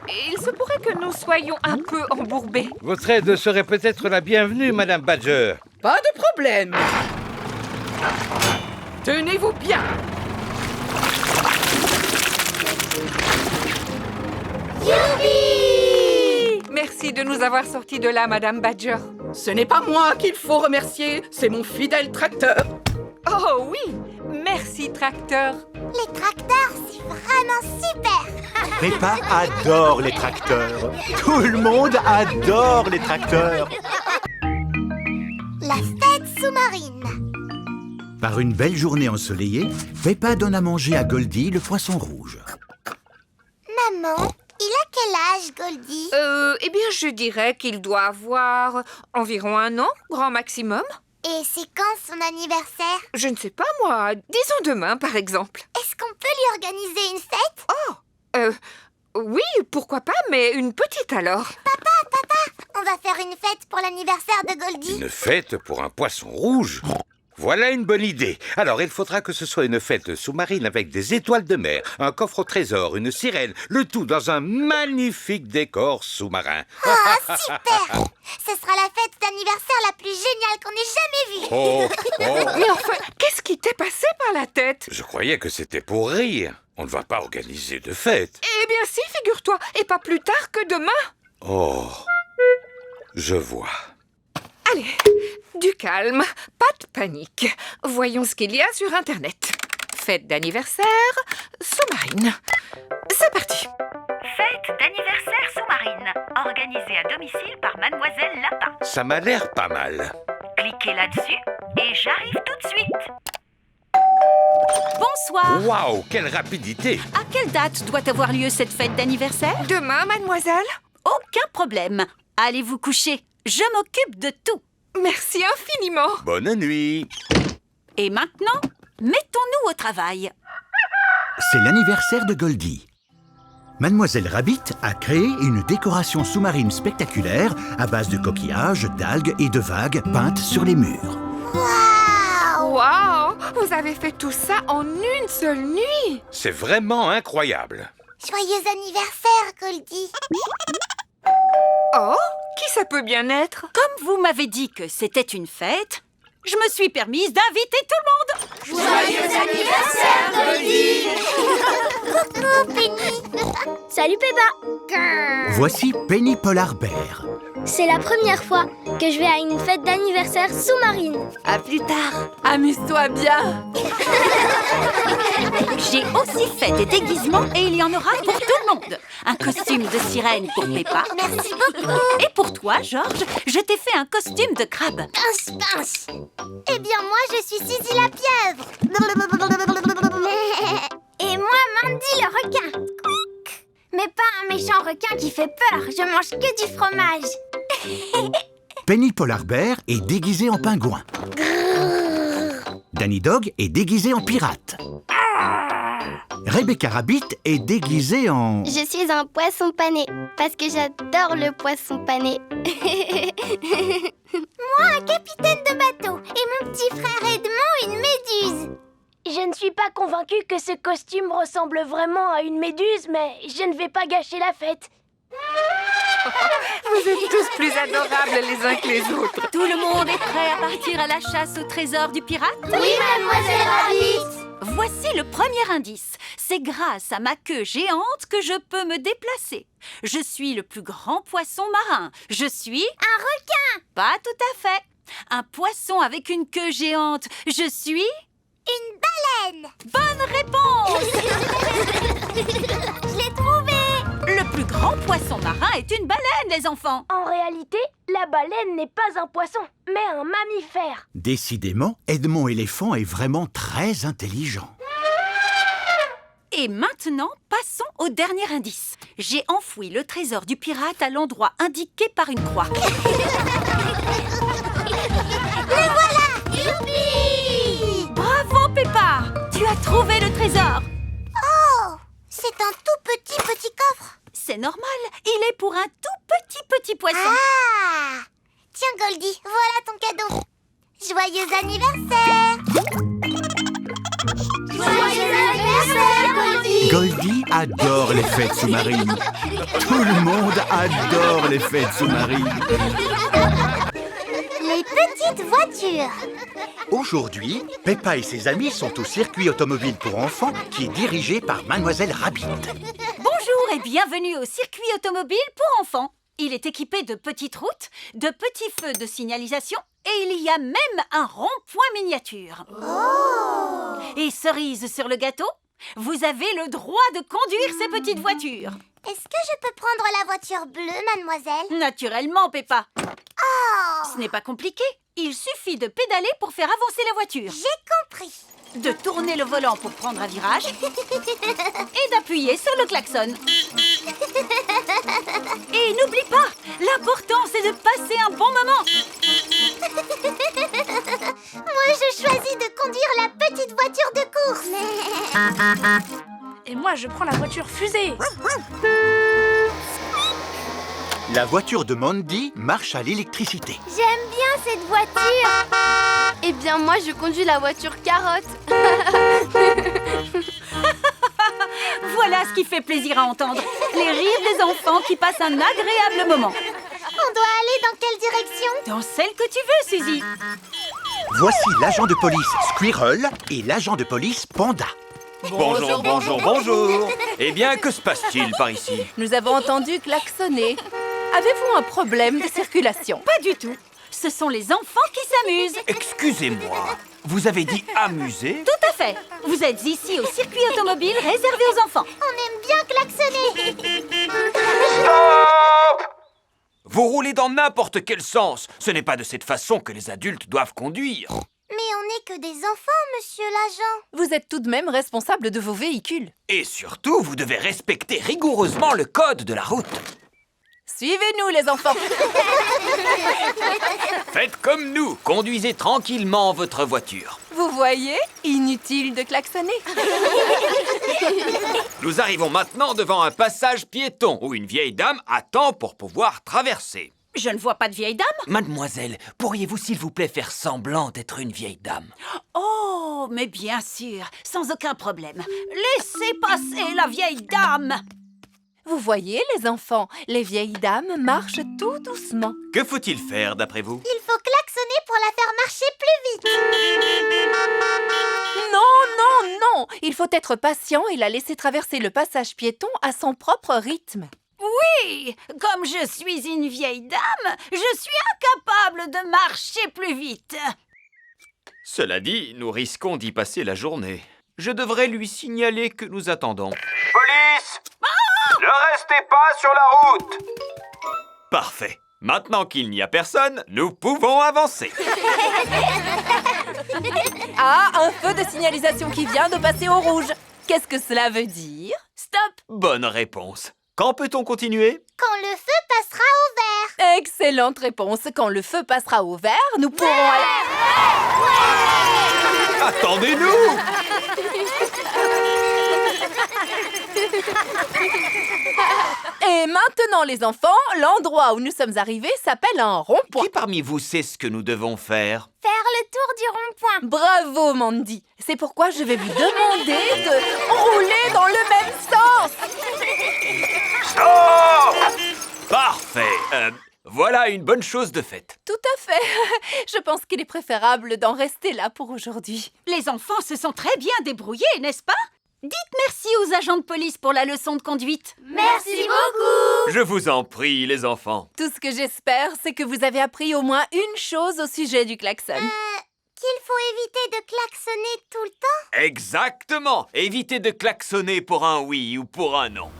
Il se pourrait que nous soyons un peu embourbés. Votre aide serait peut-être la bienvenue, Madame Badger. Pas de problème. Tenez-vous bien. Youpi! Merci de nous avoir sortis de là, Madame Badger. Ce n'est pas moi qu'il faut remercier, c'est mon fidèle tracteur. Oh oui! Merci, tracteur. Les tracteurs, c'est vraiment super. Peppa adore les tracteurs. Tout le monde adore les tracteurs. La fête sous-marine. Par une belle journée ensoleillée, Peppa donne à manger à Goldie le poisson rouge. Maman, il a quel âge, Goldie? Eh bien, je dirais qu'il doit avoir environ 1 an, grand maximum. Et c'est quand son anniversaire? Je ne sais pas, moi. Disons demain, par exemple. Est-ce qu'on peut lui organiser une fête? Oui, pourquoi pas, mais une petite alors. Papa, on va faire une fête pour l'anniversaire de Goldie. Une fête pour un poisson rouge? Voilà une bonne idée. Alors, il faudra que ce soit une fête sous-marine avec des étoiles de mer, un coffre au trésor, une sirène, le tout dans un magnifique décor sous-marin. Ah, super! Ce sera la fête d'anniversaire la plus géniale qu'on ait jamais vue. Oh. Mais enfin, qu'est-ce qui t'est passé par la tête? Je croyais que c'était pour rire. On ne va pas organiser de fête. Eh bien si, figure-toi, et pas plus tard que demain. Oh, je vois. Allez, du calme, pas de panique. Voyons ce qu'il y a sur Internet. Fête d'anniversaire sous-marine. C'est parti. Fête d'anniversaire sous-marine, organisée à domicile par Mademoiselle Lapin. Ça m'a l'air pas mal. Cliquez là-dessus et j'arrive tout de suite. Bonsoir. Waouh, quelle rapidité! À quelle date doit avoir lieu cette fête d'anniversaire? Demain, mademoiselle. Aucun problème. Allez vous coucher. Je m'occupe de tout. Merci infiniment. Bonne nuit. Et maintenant, mettons-nous au travail. C'est l'anniversaire de Goldie. Mademoiselle Rabbit a créé une décoration sous-marine spectaculaire à base de coquillages, d'algues et de vagues peintes sur les murs. Waouh! Vous avez fait tout ça en une seule nuit. C'est vraiment incroyable. Joyeux anniversaire, Goldie. Oh, qui ça peut bien être? Comme vous m'avez dit que c'était une fête, je me suis permise d'inviter tout le monde. Joyeux anniversaire, Goldie. Coucou, Penny. Salut Peppa. Voici Penny Polar Bear. C'est la première fois que je vais à une fête d'anniversaire sous-marine. À plus tard. Amuse-toi bien. J'ai aussi fait des déguisements et il y en aura pour tout le monde. Un costume de sirène pour Peppa. Merci beaucoup. Et pour toi, George, je t'ai fait un costume de crabe. Pince, pince. Eh bien, moi, je suis Suzy la pieuvre. Et moi, Mandy le requin. Mais pas un méchant requin qui fait peur. Je mange que du fromage. Penny Polar Bear est déguisée en pingouin. Danny Dog est déguisée en pirate. Rebecca Rabbit est déguisée en... Je suis un poisson pané, parce que j'adore le poisson pané. Moi, un capitaine de bateau. Et mon petit frère Edmond, une méduse. Je ne suis pas convaincue que ce costume ressemble vraiment à une méduse, mais je ne vais pas gâcher la fête. Vous êtes tous plus adorables les uns que les autres. Tout le monde est prêt à partir à la chasse au trésor du pirate? Oui, Mademoiselle Rabbit. Voici le premier indice. C'est grâce à ma queue géante que je peux me déplacer. Je suis le plus grand poisson marin. Je suis... Un requin! Pas tout à fait. Un poisson avec une queue géante. Je suis... Une baleine! Bonne réponse! Je l'ai trouvé! Le plus grand poisson marin est une baleine, les enfants. En réalité, la baleine n'est pas un poisson, mais un mammifère. Décidément, Edmond éléphant est vraiment très intelligent. Et maintenant, passons au dernier indice. J'ai enfoui le trésor du pirate à l'endroit indiqué par une croix. Le voilà! Youpi! Bravo, Peppa! Tu as trouvé le trésor. Oh! C'est un tout petit coffre. C'est normal, il est pour un tout petit poisson. Ah! Tiens, Goldie, voilà ton cadeau. Joyeux anniversaire! Joyeux anniversaire, Goldie! Goldie adore les fêtes sous-marines. Tout le monde adore les fêtes sous-marines. Les petites voitures. Aujourd'hui, Peppa et ses amis sont au circuit automobile pour enfants qui est dirigé par Mademoiselle Rabbit. Bonjour et bienvenue au circuit automobile pour enfants. Il est équipé de petites routes, de petits feux de signalisation et il y a même un rond-point miniature. Oh! Et cerise sur le gâteau, vous avez le droit de conduire ces petites voitures. Est-ce que je peux prendre la voiture bleue, mademoiselle? Naturellement, Peppa. Oh! Ce n'est pas compliqué. Il suffit de pédaler pour faire avancer la voiture. J'ai compris. De tourner le volant pour prendre un virage et d'appuyer sur le klaxon. Et n'oublie pas, l'important c'est de passer un bon moment. Moi, je choisis de conduire la petite voiture de course. Et moi, je prends la voiture fusée. La voiture de Mandy marche à l'électricité. J'aime bien cette voiture. Eh bien, moi, je conduis la voiture carotte. Voilà ce qui fait plaisir à entendre. Les rires des enfants qui passent un agréable moment. On doit aller dans quelle direction? Dans celle que tu veux, Suzy. Voici l'agent de police Squirrel et l'agent de police Panda. Bonjour, bonjour, bonjour. Eh bien, que se passe-t-il par ici? Nous avons entendu klaxonner. Avez-vous un problème de circulation? Pas du tout. Ce sont les enfants qui s'amusent. Excusez-moi, vous avez dit amuser? Tout à fait. Vous êtes ici au circuit automobile réservé aux enfants. On aime bien klaxonner. Stop! Vous roulez dans n'importe quel sens. Ce n'est pas de cette façon que les adultes doivent conduire. Mais on n'est que des enfants, monsieur l'agent. Vous êtes tout de même responsable de vos véhicules. Et surtout, vous devez respecter rigoureusement le code de la route. Suivez-nous, les enfants. Faites comme nous, conduisez tranquillement votre voiture. Vous voyez, inutile de klaxonner. Nous arrivons maintenant devant un passage piéton où une vieille dame attend pour pouvoir traverser. Je ne vois pas de vieille dame. Mademoiselle, pourriez-vous s'il vous plaît faire semblant d'être une vieille dame? Oh, mais bien sûr, sans aucun problème. Laissez passer la vieille dame. Vous voyez, les enfants, les vieilles dames marchent tout doucement. Que faut-il faire d'après vous? Il faut klaxonner pour la faire marcher plus vite. Non, non, non. Il faut être patient et la laisser traverser le passage piéton à son propre rythme. Oui, comme je suis une vieille dame, je suis incapable de marcher plus vite. Cela dit, nous risquons d'y passer la journée. Je devrais lui signaler que nous attendons. Police! Ne restez pas sur la route! Parfait. Maintenant qu'il n'y a personne, nous pouvons avancer. Ah, un feu de signalisation qui vient de passer au rouge. Qu'est-ce que cela veut dire? Stop! Bonne réponse. Quand peut-on continuer? Quand le feu passera au vert. Excellente réponse. Quand le feu passera au vert, nous pourrons aller... Attendez-nous! Et maintenant, les enfants, l'endroit où nous sommes arrivés s'appelle un rond-point. Qui parmi vous sait ce que nous devons faire? Faire le tour du rond-point. Bravo, Mandy. C'est pourquoi je vais vous demander de rouler dans le même sens. Stop! Parfait. Voilà une bonne chose de faite. Tout à fait. Je pense qu'il est préférable d'en rester là pour aujourd'hui. Les enfants se sont très bien débrouillés, n'est-ce pas? Dites merci aux agents de police pour la leçon de conduite. Merci beaucoup. Je vous en prie, les enfants. Tout ce que j'espère, c'est que vous avez appris au moins une chose au sujet du klaxon. Qu'il faut éviter de klaxonner tout le temps? Exactement. Évitez de klaxonner pour un oui ou pour un non.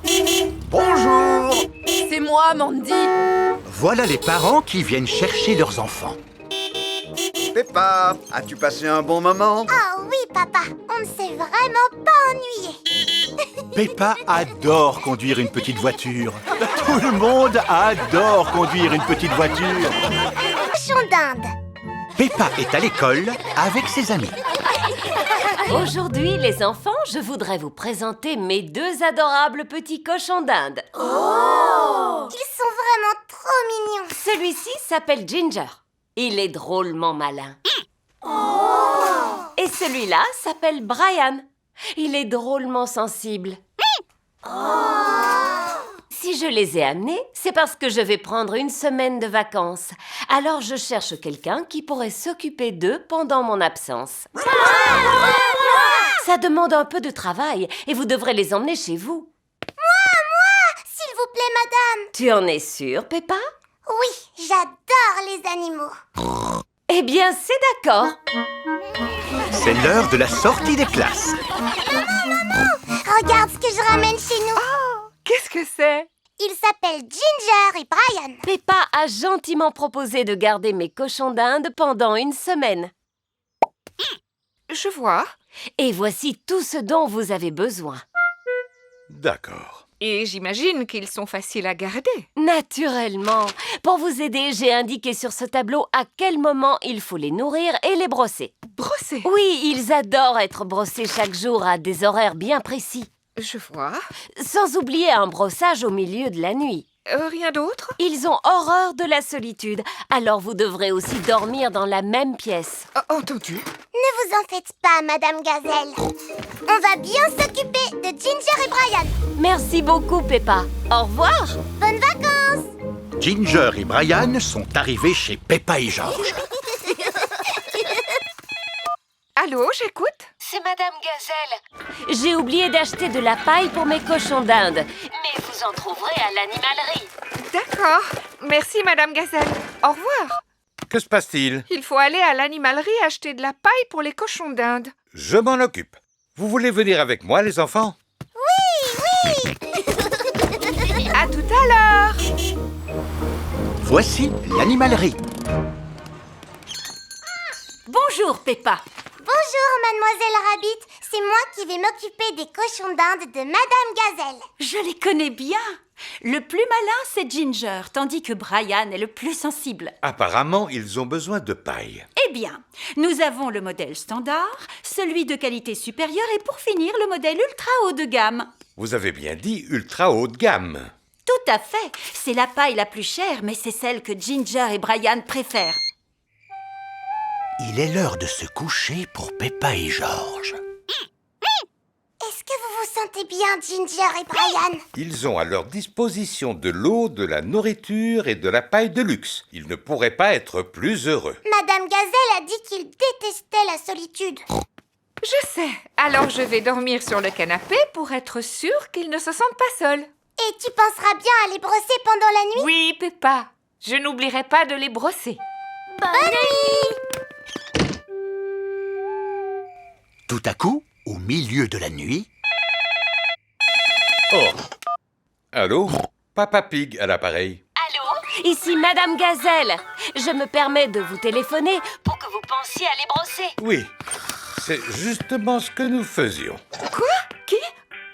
Bonjour! C'est moi, Mandy. Voilà les parents qui viennent chercher leurs enfants. Peppa, as-tu passé un bon moment? Oh oui, papa, on ne s'est vraiment pas ennuyé. Peppa adore conduire une petite voiture. Tout le monde adore conduire une petite voiture. Cochon d'Inde. Peppa est à l'école avec ses amis. Aujourd'hui, les enfants, je voudrais vous présenter mes deux adorables petits cochons d'Inde. Oh! Ils sont vraiment trop mignons. Celui-ci s'appelle Ginger. Il est drôlement malin. Et celui-là s'appelle Brian. Il est drôlement sensible. Si je les ai amenés, c'est parce que je vais prendre une semaine de vacances. Alors je cherche quelqu'un qui pourrait s'occuper d'eux pendant mon absence. Ça demande un peu de travail et vous devrez les emmener chez vous. Moi, s'il vous plaît, madame. Tu en es sûre, Peppa? Oui, j'adore les animaux. Eh bien, c'est d'accord. C'est l'heure de la sortie des classes. Regarde ce que je ramène chez nous. Oh, qu'est-ce que c'est? Ils s'appellent Ginger et Brian. Peppa a gentiment proposé de garder mes cochons d'Inde pendant une semaine. Je vois. Et voici tout ce dont vous avez besoin. D'accord. Et j'imagine qu'ils sont faciles à garder. Naturellement. Pour vous aider, j'ai indiqué sur ce tableau à quel moment il faut les nourrir et les brosser. Brosser? Oui, ils adorent être brossés chaque jour à des horaires bien précis. Je vois. Sans oublier un brossage au milieu de la nuit. Rien d'autre? Ils ont horreur de la solitude, alors vous devrez aussi dormir dans la même pièce. Entendu. Ne vous en faites pas, Madame Gazelle. On va bien s'occuper de Ginger et Brian. Merci beaucoup, Peppa. Au revoir. Bonnes vacances. Ginger et Brian sont arrivés chez Peppa et George. Allô, j'écoute? C'est Madame Gazelle. J'ai oublié d'acheter de la paille pour mes cochons d'Inde, mais vous en trouverez à l'animalerie. D'accord. Merci, Madame Gazelle. Au revoir. Que se passe-t-il? Il faut aller à l'animalerie acheter de la paille pour les cochons d'Inde. Je m'en occupe. Vous voulez venir avec moi, les enfants? Oui. À tout à l'heure. Voici l'animalerie. Bonjour, Peppa. Bonjour, Mademoiselle Rabbit. C'est moi qui vais m'occuper des cochons d'Inde de Madame Gazelle. Je les connais bien. Le plus malin, c'est Ginger, tandis que Brian est le plus sensible. Apparemment, ils ont besoin de paille. Eh bien, nous avons le modèle standard, celui de qualité supérieure et pour finir, le modèle ultra haut de gamme. Vous avez bien dit ultra haut de gamme. Tout à fait. C'est la paille la plus chère, mais c'est celle que Ginger et Brian préfèrent. Il est l'heure de se coucher pour Peppa et George. Est-ce que vous vous sentez bien, Ginger et Brian? Ils ont à leur disposition de l'eau, de la nourriture et de la paille de luxe. Ils ne pourraient pas être plus heureux. Madame Gazelle a dit qu'il détestait la solitude. Je sais. Alors je vais dormir sur le canapé pour être sûre qu'ils ne se sentent pas seuls. Et tu penseras bien à les brosser pendant la nuit? Oui, Peppa. Je n'oublierai pas de les brosser. Bonne nuit! Tout à coup, au milieu de la nuit... Oh! Allô? Papa Pig à l'appareil. Allô? Ici Madame Gazelle. Je me permets de vous téléphoner pour que vous pensiez à les brosser. Oui, c'est justement ce que nous faisions. Quoi? Qui?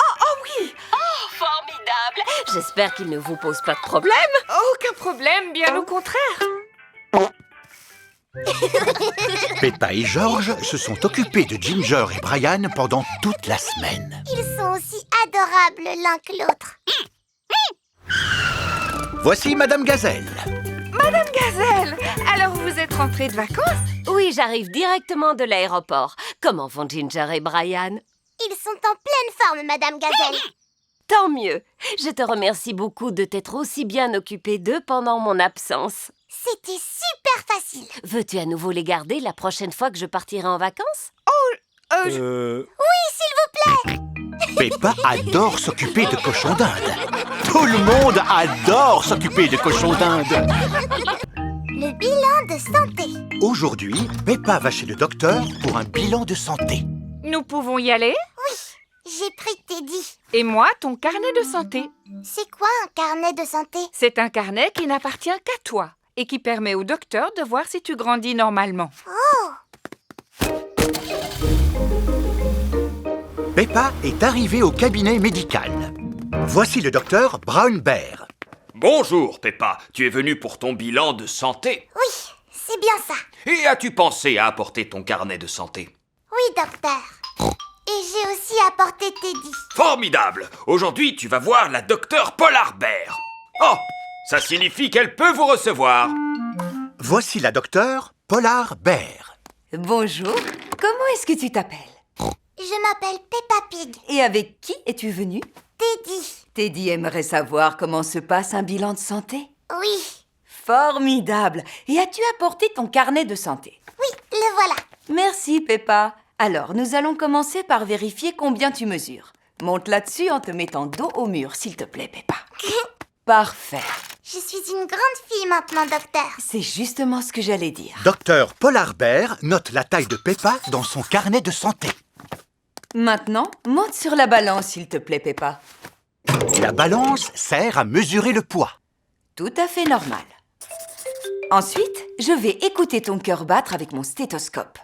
Oh oui! Oh, formidable! J'espère qu'il ne vous pose pas de problème. Aucun problème, bien au contraire. Peppa et George se sont occupés de Ginger et Brian pendant toute la semaine. Ils sont aussi adorables l'un que l'autre. Voici Madame Gazelle. Madame Gazelle, alors vous êtes rentrée de vacances? Oui, j'arrive directement de l'aéroport. Comment vont Ginger et Brian? Ils sont en pleine forme, Madame Gazelle. Tant mieux. Je te remercie beaucoup de t'être aussi bien occupé d'eux pendant mon absence. C'était super facile. Veux-tu à nouveau les garder la prochaine fois que je partirai en vacances? Oui, s'il vous plaît. Peppa adore s'occuper de cochons d'Inde. Tout le monde adore s'occuper de cochons d'Inde. Le bilan de santé. Aujourd'hui, Peppa va chez le docteur pour un bilan de santé. Nous pouvons y aller? Oui, j'ai pris Teddy. Et moi, ton carnet de santé. C'est quoi un carnet de santé? C'est un carnet qui n'appartient qu'à toi et qui permet au docteur de voir si tu grandis normalement. Oh! Peppa est arrivée au cabinet médical. Voici le docteur Brown Bear. Bonjour, Peppa. Tu es venue pour ton bilan de santé. Oui, c'est bien ça. Et as-tu pensé à apporter ton carnet de santé? Oui, docteur. Et j'ai aussi apporté Teddy. Formidable! Aujourd'hui, tu vas voir la docteure Polar Bear. Oh! Ça signifie qu'elle peut vous recevoir. Voici la docteure Polar Bear. Bonjour. Comment est-ce que tu t'appelles? Je m'appelle Peppa Pig. Et avec qui es-tu venue? Teddy. Teddy aimerait savoir comment se passe un bilan de santé. Oui. Formidable. Et as-tu apporté ton carnet de santé? Oui, le voilà. Merci, Peppa. Alors, nous allons commencer par vérifier combien tu mesures. Monte là-dessus en te mettant dos au mur, s'il te plaît, Peppa. Parfait. Je suis une grande fille maintenant, docteur. C'est justement ce que j'allais dire. Docteur Polar Bear note la taille de Peppa dans son carnet de santé. Maintenant, monte sur la balance, s'il te plaît, Peppa. La balance sert à mesurer le poids. Tout à fait normal. Ensuite, je vais écouter ton cœur battre avec mon stéthoscope.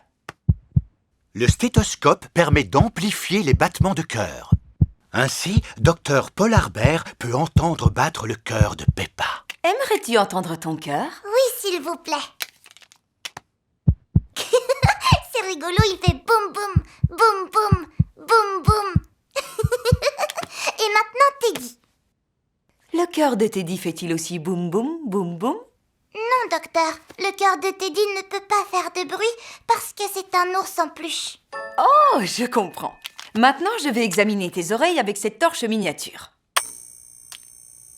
Le stéthoscope permet d'amplifier les battements de cœur. Ainsi, docteur Polar Bear peut entendre battre le cœur de Peppa. Aimerais-tu entendre ton cœur? Oui, s'il vous plaît. C'est rigolo, il fait boum boum, boum boum, boum boum. Et maintenant, Teddy. Le cœur de Teddy fait-il aussi boum boum, boum boum? Non, docteur. Le cœur de Teddy ne peut pas faire de bruit parce que c'est un ours en peluche. Oh, je comprends. Maintenant, je vais examiner tes oreilles avec cette torche miniature.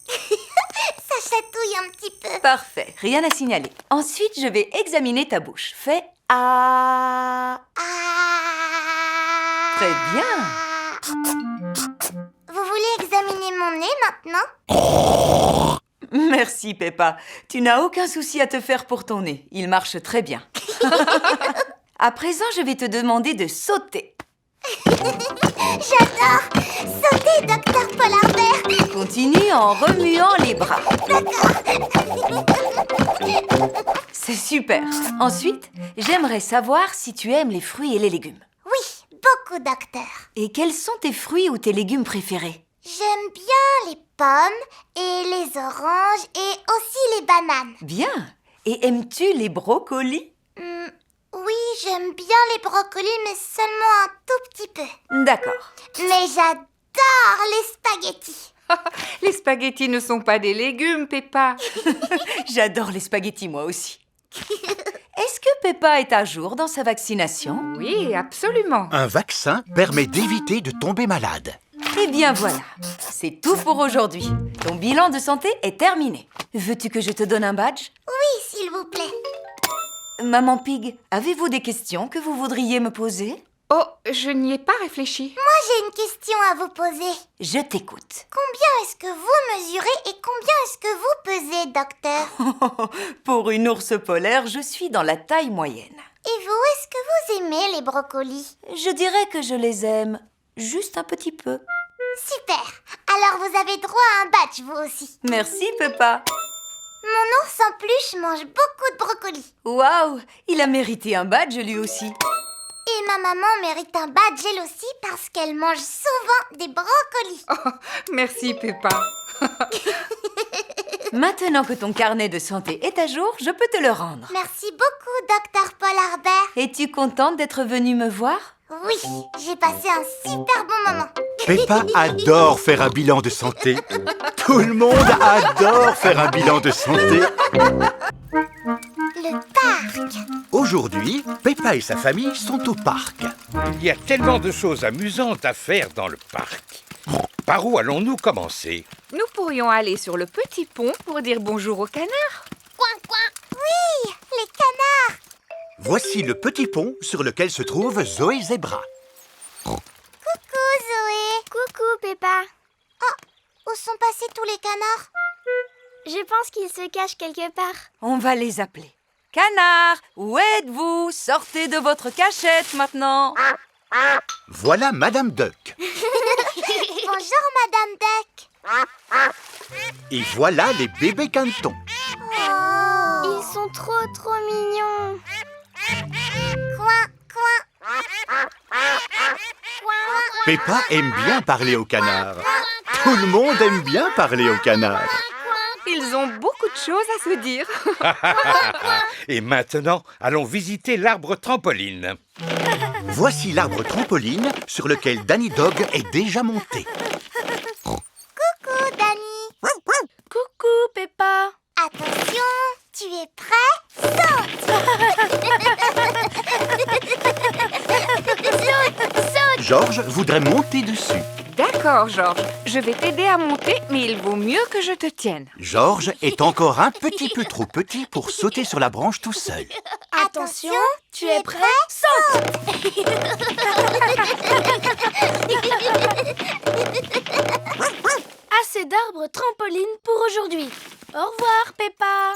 Ça chatouille un petit peu. Parfait, rien à signaler. Ensuite, je vais examiner ta bouche. Fais ah. Très bien. Vous voulez examiner mon nez maintenant? Merci, Peppa. Tu n'as aucun souci à te faire pour ton nez. Il marche très bien. À présent, je vais te demander de sauter. J'adore! Sauter, docteur Polar Bear! Continue en remuant les bras. D'accord. C'est super. Ensuite, j'aimerais savoir si tu aimes les fruits et les légumes. Oui, beaucoup, docteur. Et quels sont tes fruits ou tes légumes préférés? J'aime bien les pommes et les oranges et aussi les bananes. Bien. Et aimes-tu les brocolis? Oui, j'aime bien les brocolis, mais seulement un tout petit peu. D'accord. Mais j'adore les spaghettis. Les spaghettis ne sont pas des légumes, Peppa. J'adore les spaghettis, moi aussi. Est-ce que Peppa est à jour dans sa vaccination? Oui, absolument. Un vaccin permet d'éviter de tomber malade. Eh bien voilà, c'est tout pour aujourd'hui. Ton bilan de santé est terminé. Veux-tu que je te donne un badge? Oui, s'il vous plaît. Maman Pig, avez-vous des questions que vous voudriez me poser? Oh, je n'y ai pas réfléchi. Moi, j'ai une question à vous poser. Je t'écoute. Combien est-ce que vous mesurez et combien est-ce que vous pesez, docteur? Pour une ours polaire, je suis dans la taille moyenne. Et vous, est-ce que vous aimez les brocolis? Je dirais que je les aime juste un petit peu. Super. Alors, vous avez droit à un badge, vous aussi. Merci, Peppa. Mon ours en peluche mange beaucoup de brocolis. Waouh, il a mérité un badge lui aussi. Et ma maman mérite un badge elle aussi parce qu'elle mange souvent des brocolis. Oh, merci, Peppa. Maintenant que ton carnet de santé est à jour, je peux te le rendre. Merci beaucoup, docteur Polar Bear. Es-tu contente d'être venue me voir? Oui, j'ai passé un super bon moment. Peppa adore faire un bilan de santé. Tout le monde adore faire un bilan de santé. Le parc. Aujourd'hui, Peppa et sa famille sont au parc. Il y a tellement de choses amusantes à faire dans le parc. Par où allons-nous commencer? Nous pourrions aller sur le petit pont pour dire bonjour aux canards. Coin, coin. Oui, les canards. Voici le petit pont sur lequel se trouve Zoé Zebra. Coucou, Zoé. Coucou, Peppa. Où sont passés tous les canards? Je pense qu'ils se cachent quelque part. On va les appeler. Canards, où êtes-vous? Sortez de votre cachette maintenant. Voilà Madame Duck. Bonjour, Madame Duck. Et voilà les bébés canetons. Oh. Ils sont trop mignons. Coin, coin. Peppa aime bien parler aux canards. Tout le monde aime bien parler aux canards. Ils ont beaucoup de choses à se dire. Et maintenant, allons visiter l'arbre trampoline. Voici l'arbre trampoline sur lequel Danny Dog est déjà monté. Coucou, Danny. Coucou, Peppa. Attention, tu es prêt? Saute. Saute. Georges voudrait monter dessus. D'accord, Georges. Je vais t'aider à monter, mais il vaut mieux que je te tienne. Georges est encore un petit peu trop petit pour sauter sur la branche tout seul. Attention, tu es prêt? Saute. Assez d'arbres trampoline pour aujourd'hui. Au revoir, Peppa.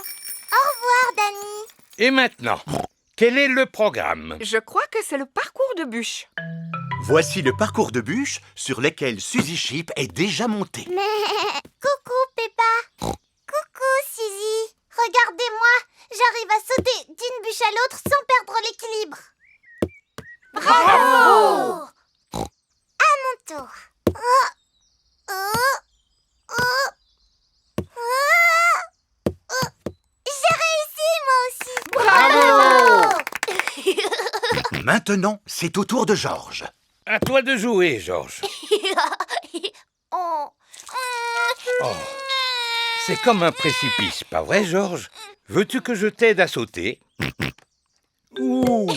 Au revoir, Danny. Et maintenant, quel est le programme? Je crois que c'est le parcours de bûche. Voici le parcours de bûche sur lequel Suzy Sheep est déjà montée. Mais... Coucou, Peppa. Coucou, Suzy. Regardez-moi. J'arrive à sauter d'une bûche à l'autre sans perdre l'équilibre. Bravo! À mon tour. J'ai réussi, moi aussi. Bravo! Maintenant, c'est au tour de Georges. À toi de jouer, Georges. Oh. Oh. C'est comme un précipice, pas vrai, Georges? Veux-tu que je t'aide à sauter? Ouh,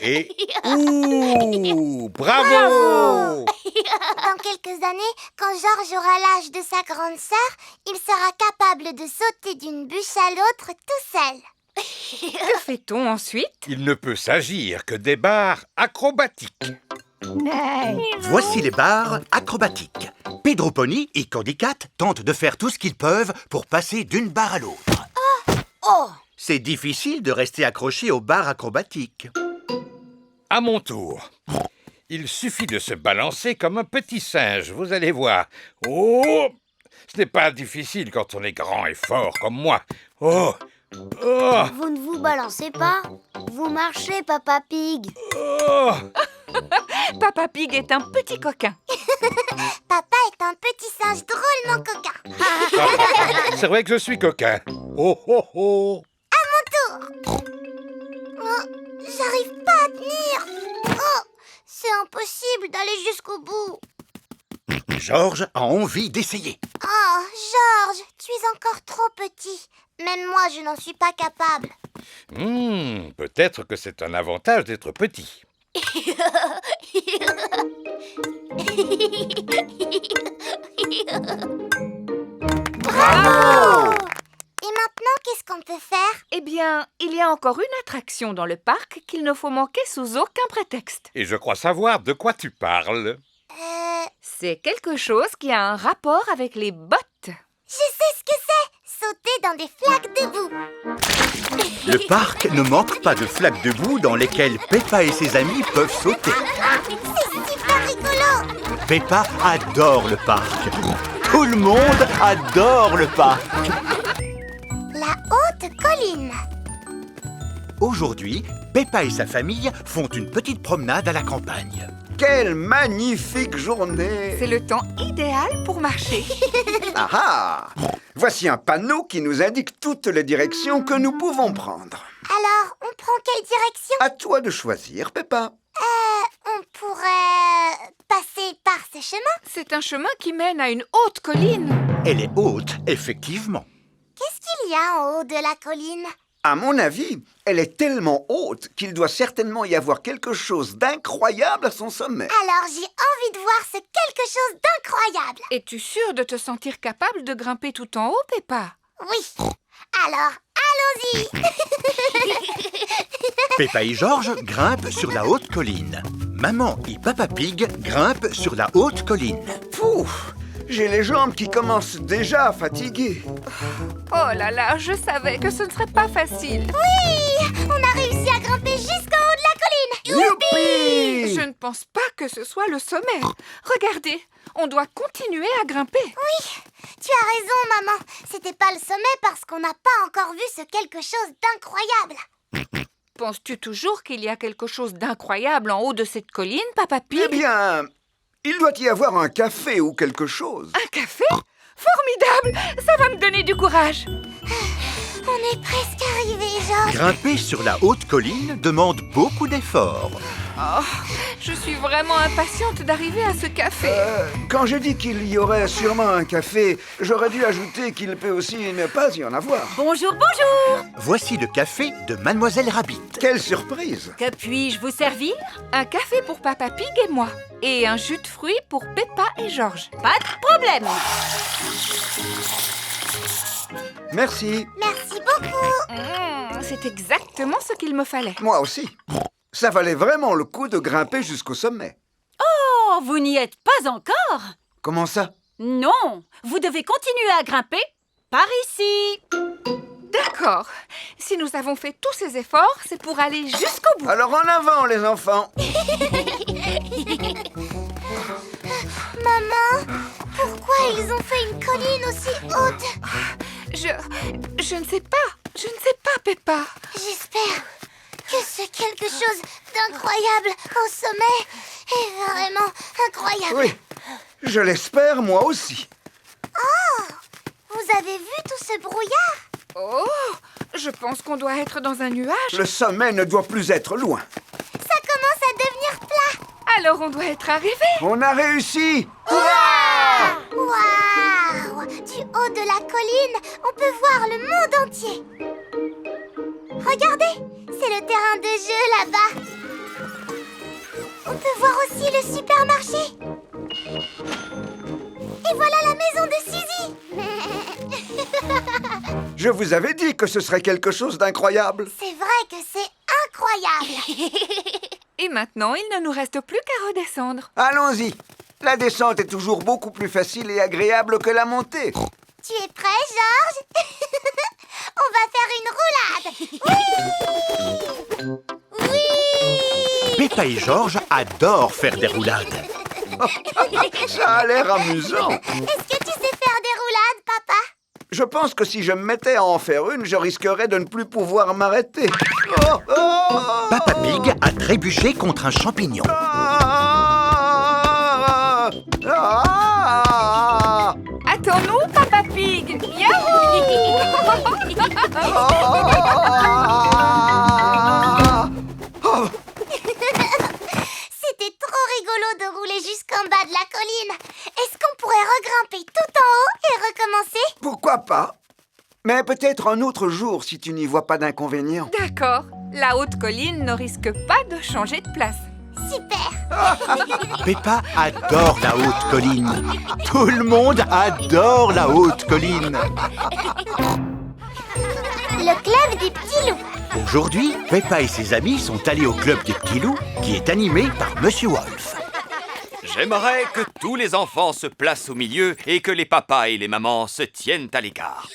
et ouh! Bravo! Dans quelques années, quand Georges aura l'âge de sa grande sœur, il sera capable de sauter d'une bûche à l'autre tout seul. Que fait-on ensuite? Il ne peut s'agir que des barres acrobatiques. Voici les barres acrobatiques. Pedro Pony et Candy Cat tentent de faire tout ce qu'ils peuvent pour passer d'une barre à l'autre. Oh! C'est difficile de rester accroché aux barres acrobatiques. À mon tour. Il suffit de se balancer comme un petit singe, vous allez voir. Oh! Ce n'est pas difficile quand on est grand et fort comme moi. Oh! Oh! Vous ne vous balancez pas. Vous marchez, Papa Pig. Oh! Papa Pig est un petit coquin. Papa est un petit singe drôlement coquin. C'est vrai que je suis coquin. Oh, oh, oh! À mon tour. Oh, j'arrive pas à tenir. Oh, c'est impossible d'aller jusqu'au bout. Georges a envie d'essayer. Oh, Georges, tu es encore trop petit. Même moi, je n'en suis pas capable. Peut-être que c'est un avantage d'être petit. Bravo! Et maintenant, qu'est-ce qu'on peut faire? Eh bien, il y a encore une attraction dans le parc qu'il ne faut manquer sous aucun prétexte. Et je crois savoir de quoi tu parles. C'est quelque chose qui a un rapport avec les bottes. Je sais ce que c'est! Sauter dans des flaques de boue. Le parc ne manque pas de flaques de boue dans lesquelles Peppa et ses amis peuvent sauter. C'est super rigolo! Peppa adore le parc. Tout le monde adore le parc. La haute colline. Aujourd'hui, Peppa et sa famille font une petite promenade à la campagne. Quelle magnifique journée! C'est le temps idéal pour marcher. Ah ah! Voici un panneau qui nous indique toutes les directions que nous pouvons prendre. Alors, on prend quelle direction? À toi de choisir, Peppa. On pourrait passer par ce chemin. C'est un chemin qui mène à une haute colline. Elle est haute, effectivement. Qu'est-ce qu'il y a en haut de la colline? À mon avis, elle est tellement haute qu'il doit certainement y avoir quelque chose d'incroyable à son sommet. Alors j'ai envie de voir ce quelque chose d'incroyable. Es-tu sûre de te sentir capable de grimper tout en haut, Peppa? Oui. Alors, allons-y. Peppa et George grimpent sur la haute colline. Maman et Papa Pig grimpent sur la haute colline. Pouf! J'ai les jambes qui commencent déjà à fatiguer. Oh là là, je savais que ce ne serait pas facile. Oui! On a réussi à grimper jusqu'au haut de la colline. Youpi! Je ne pense pas que ce soit le sommet. Regardez, on doit continuer à grimper. Oui, tu as raison, maman. C'était pas le sommet parce qu'on n'a pas encore vu ce quelque chose d'incroyable. Penses-tu toujours qu'il y a quelque chose d'incroyable en haut de cette colline, Papa Pig? Eh bien, il doit y avoir un café ou quelque chose. Un café? Formidable! Ça va me donner du courage. On est presque arrivés, George. Grimper sur la haute colline demande beaucoup d'efforts. Oh, je suis vraiment impatiente d'arriver à ce café. Quand j'ai dit qu'il y aurait sûrement un café, j'aurais dû ajouter qu'il peut aussi ne pas y en avoir. Bonjour, bonjour! Voici le café de Mademoiselle Rabbit. Quelle surprise! Que puis-je vous servir? Un café pour Papa Pig et moi. Et un jus de fruits pour Peppa et George. Pas de problème! Merci Merci. beaucoup. C'est exactement ce qu'il me fallait. Moi aussi. Ça valait vraiment le coup de grimper jusqu'au sommet. Oh, vous n'y êtes pas encore? Comment ça? Non, vous devez continuer à grimper par ici. D'accord. Si nous avons fait tous ces efforts, c'est pour aller jusqu'au bout. Alors en avant, les enfants! Maman, pourquoi ils ont fait une colline aussi haute? Je ne sais pas. Je ne sais pas, Peppa. J'espère que ce quelque chose d'incroyable au sommet est vraiment incroyable. Oui, je l'espère moi aussi. Oh, vous avez vu tout ce brouillard? Oh, je pense qu'on doit être dans un nuage. Le sommet ne doit plus être loin. Ça commence à devenir plat. Alors on doit être arrivé. On a réussi! Waouh! Du haut de la colline, on peut voir le monde entier. Regardez, c'est le terrain de jeu là-bas. On peut voir aussi le supermarché. Et voilà la maison de Suzy. Je vous avais dit que ce serait quelque chose d'incroyable. C'est vrai que c'est incroyable. Et maintenant, il ne nous reste plus qu'à redescendre. Allons-y. La descente est toujours beaucoup plus facile et agréable que la montée. Tu es prêt, George? On va faire une roulade. Oui! Oui! Peppa et George adorent faire des roulades. Ça a l'air amusant. Est-ce que tu sais faire des roulades, papa? Je pense que si je me mettais à en faire une, je risquerais de ne plus pouvoir m'arrêter. Oh, oh, Papa Pig a trébuché contre un champignon. Attends-nous, Papa Pig. Yahoo! C'était trop rigolo de rouler jusqu'en bas de la colline. Est-ce qu'on pourrait regrimper tout en haut et recommencer? Pourquoi pas? Mais peut-être un autre jour si tu n'y vois pas d'inconvénient. D'accord. La haute colline ne risque pas de changer de place. Super! Peppa adore la haute colline. Tout le monde adore la haute colline. Le club des petits loups. Aujourd'hui, Peppa et ses amis sont allés au club des petits loups qui est animé par Monsieur Wolf. J'aimerais que tous les enfants se placent au milieu et que les papas et les mamans se tiennent à l'écart.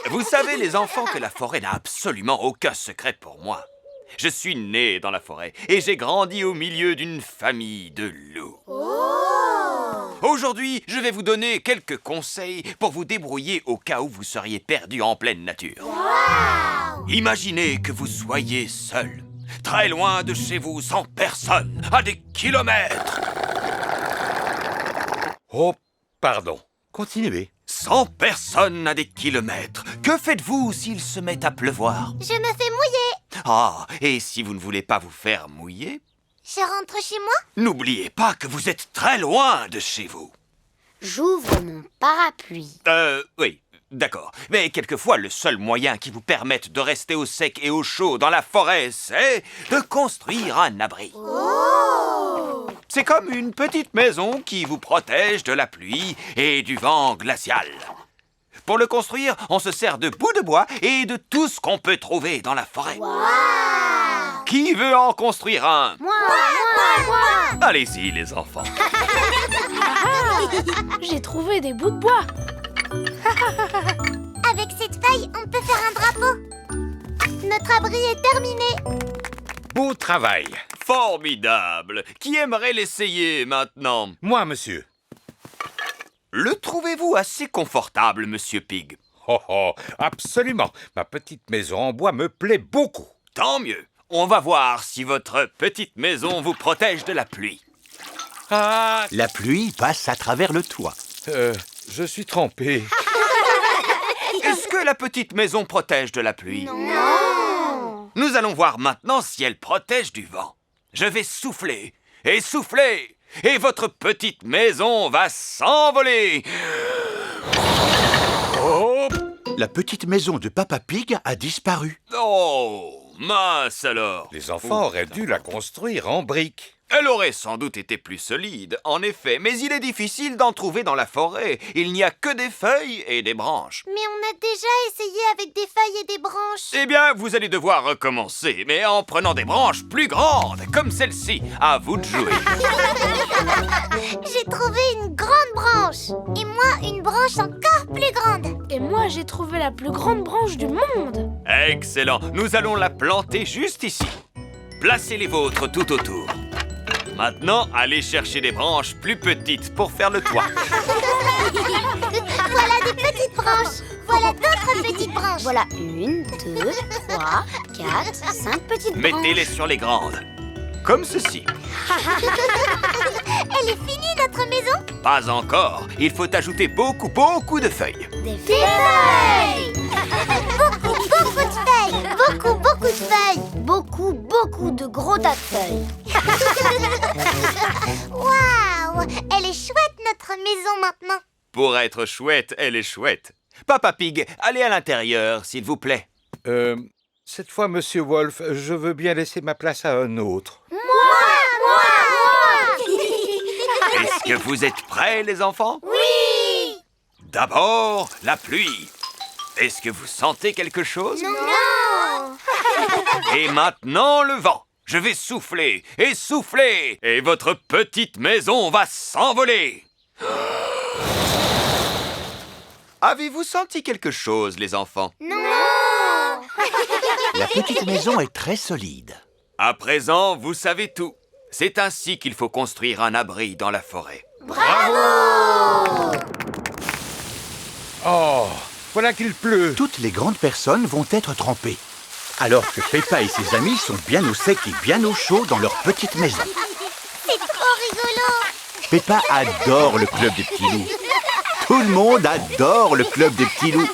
Vous savez, les enfants, que la forêt n'a absolument aucun secret pour moi. Je suis né dans la forêt et j'ai grandi au milieu d'une famille de loups. Aujourd'hui, je vais vous donner quelques conseils pour vous débrouiller au cas où vous seriez perdu en pleine nature. Imaginez que vous soyez seul, très loin de chez vous, sans personne, à des kilomètres. Oh, pardon. Continuez. Sans personne à des kilomètres. Que faites-vous s'il se met à pleuvoir? Je me fais mouiller. Ah, et si vous ne voulez pas vous faire mouiller, Je rentre chez moi? n'oubliez pas que vous êtes très loin de chez vous. J'ouvre mon parapluie. Oui. D'accord. Mais quelquefois, le seul moyen qui vous permette de rester au sec et au chaud dans la forêt, c'est de construire un abri. C'est comme une petite maison qui vous protège de la pluie et du vent glacial. Pour le construire, on se sert de bouts de bois et de tout ce qu'on peut trouver dans la forêt. Qui veut en construire un? Moi. Allez-y, les enfants. J'ai trouvé des bouts de bois. Avec cette feuille, on peut faire un drapeau. Notre abri est terminé. Beau travail. Formidable. Qui aimerait l'essayer maintenant? Moi, monsieur. Le trouvez-vous assez confortable, monsieur Pig? Oh, absolument. Ma petite maison en bois me plaît beaucoup. Tant mieux. On va voir si votre petite maison vous protège de la pluie. La pluie passe à travers le toit. Je suis trempé. Est-ce que la petite maison protège de la pluie? Non. Nous allons voir maintenant si elle protège du vent. Je vais souffler et souffler, et votre petite maison va s'envoler. Oh! La petite maison de Papa Pig a disparu. Oh, mince alors. Les enfants auraient dû la construire en briques. Elle aurait sans doute été plus solide, en effet, mais il est difficile d'en trouver dans la forêt. Il n'y a que des feuilles et des branches. Mais on a déjà essayé avec des feuilles et des branches. Eh bien, vous allez devoir recommencer, mais en prenant des branches plus grandes, comme celle-ci. À vous de jouer. J'ai trouvé une grande branche. Et moi, une branche encore plus grande. Et moi, j'ai trouvé la plus grande branche du monde. Excellent. Nous allons la planter juste ici. Placez les vôtres tout autour. Maintenant, allez chercher des branches plus petites pour faire le toit. Voilà des petites branches. Voilà d'autres petites branches. Voilà 1, 2, 3, 4, 5 petites branches. Mettez-les sur les grandes. Comme ceci. Elle est finie, notre maison? Pas encore. Il faut ajouter beaucoup de feuilles. Des feuilles. Beaucoup de feuilles. Beaucoup de feuilles. Beaucoup de gros tas de feuilles. Waouh! Elle est chouette, notre maison, maintenant. Pour être chouette, elle est chouette. Papa Pig, allez à l'intérieur, s'il vous plaît. Cette fois, monsieur Wolf, je veux bien laisser ma place à un autre. Moi. Est-ce que vous êtes prêts, les enfants? Oui. D'abord, la pluie. Est-ce que vous sentez quelque chose? Non. Et maintenant, le vent. Je vais souffler, et votre petite maison va s'envoler. Avez-vous senti quelque chose, les enfants? Non. La petite maison est très solide. À présent, vous savez tout. C'est ainsi qu'il faut construire un abri dans la forêt. Bravo! Oh, voilà qu'il pleut. Toutes les grandes personnes vont être trempées. Alors que Peppa et ses amis sont bien au sec et bien au chaud dans leur petite maison. C'est trop rigolo. Peppa adore le club des petits loups. Tout le monde adore le club des petits loups.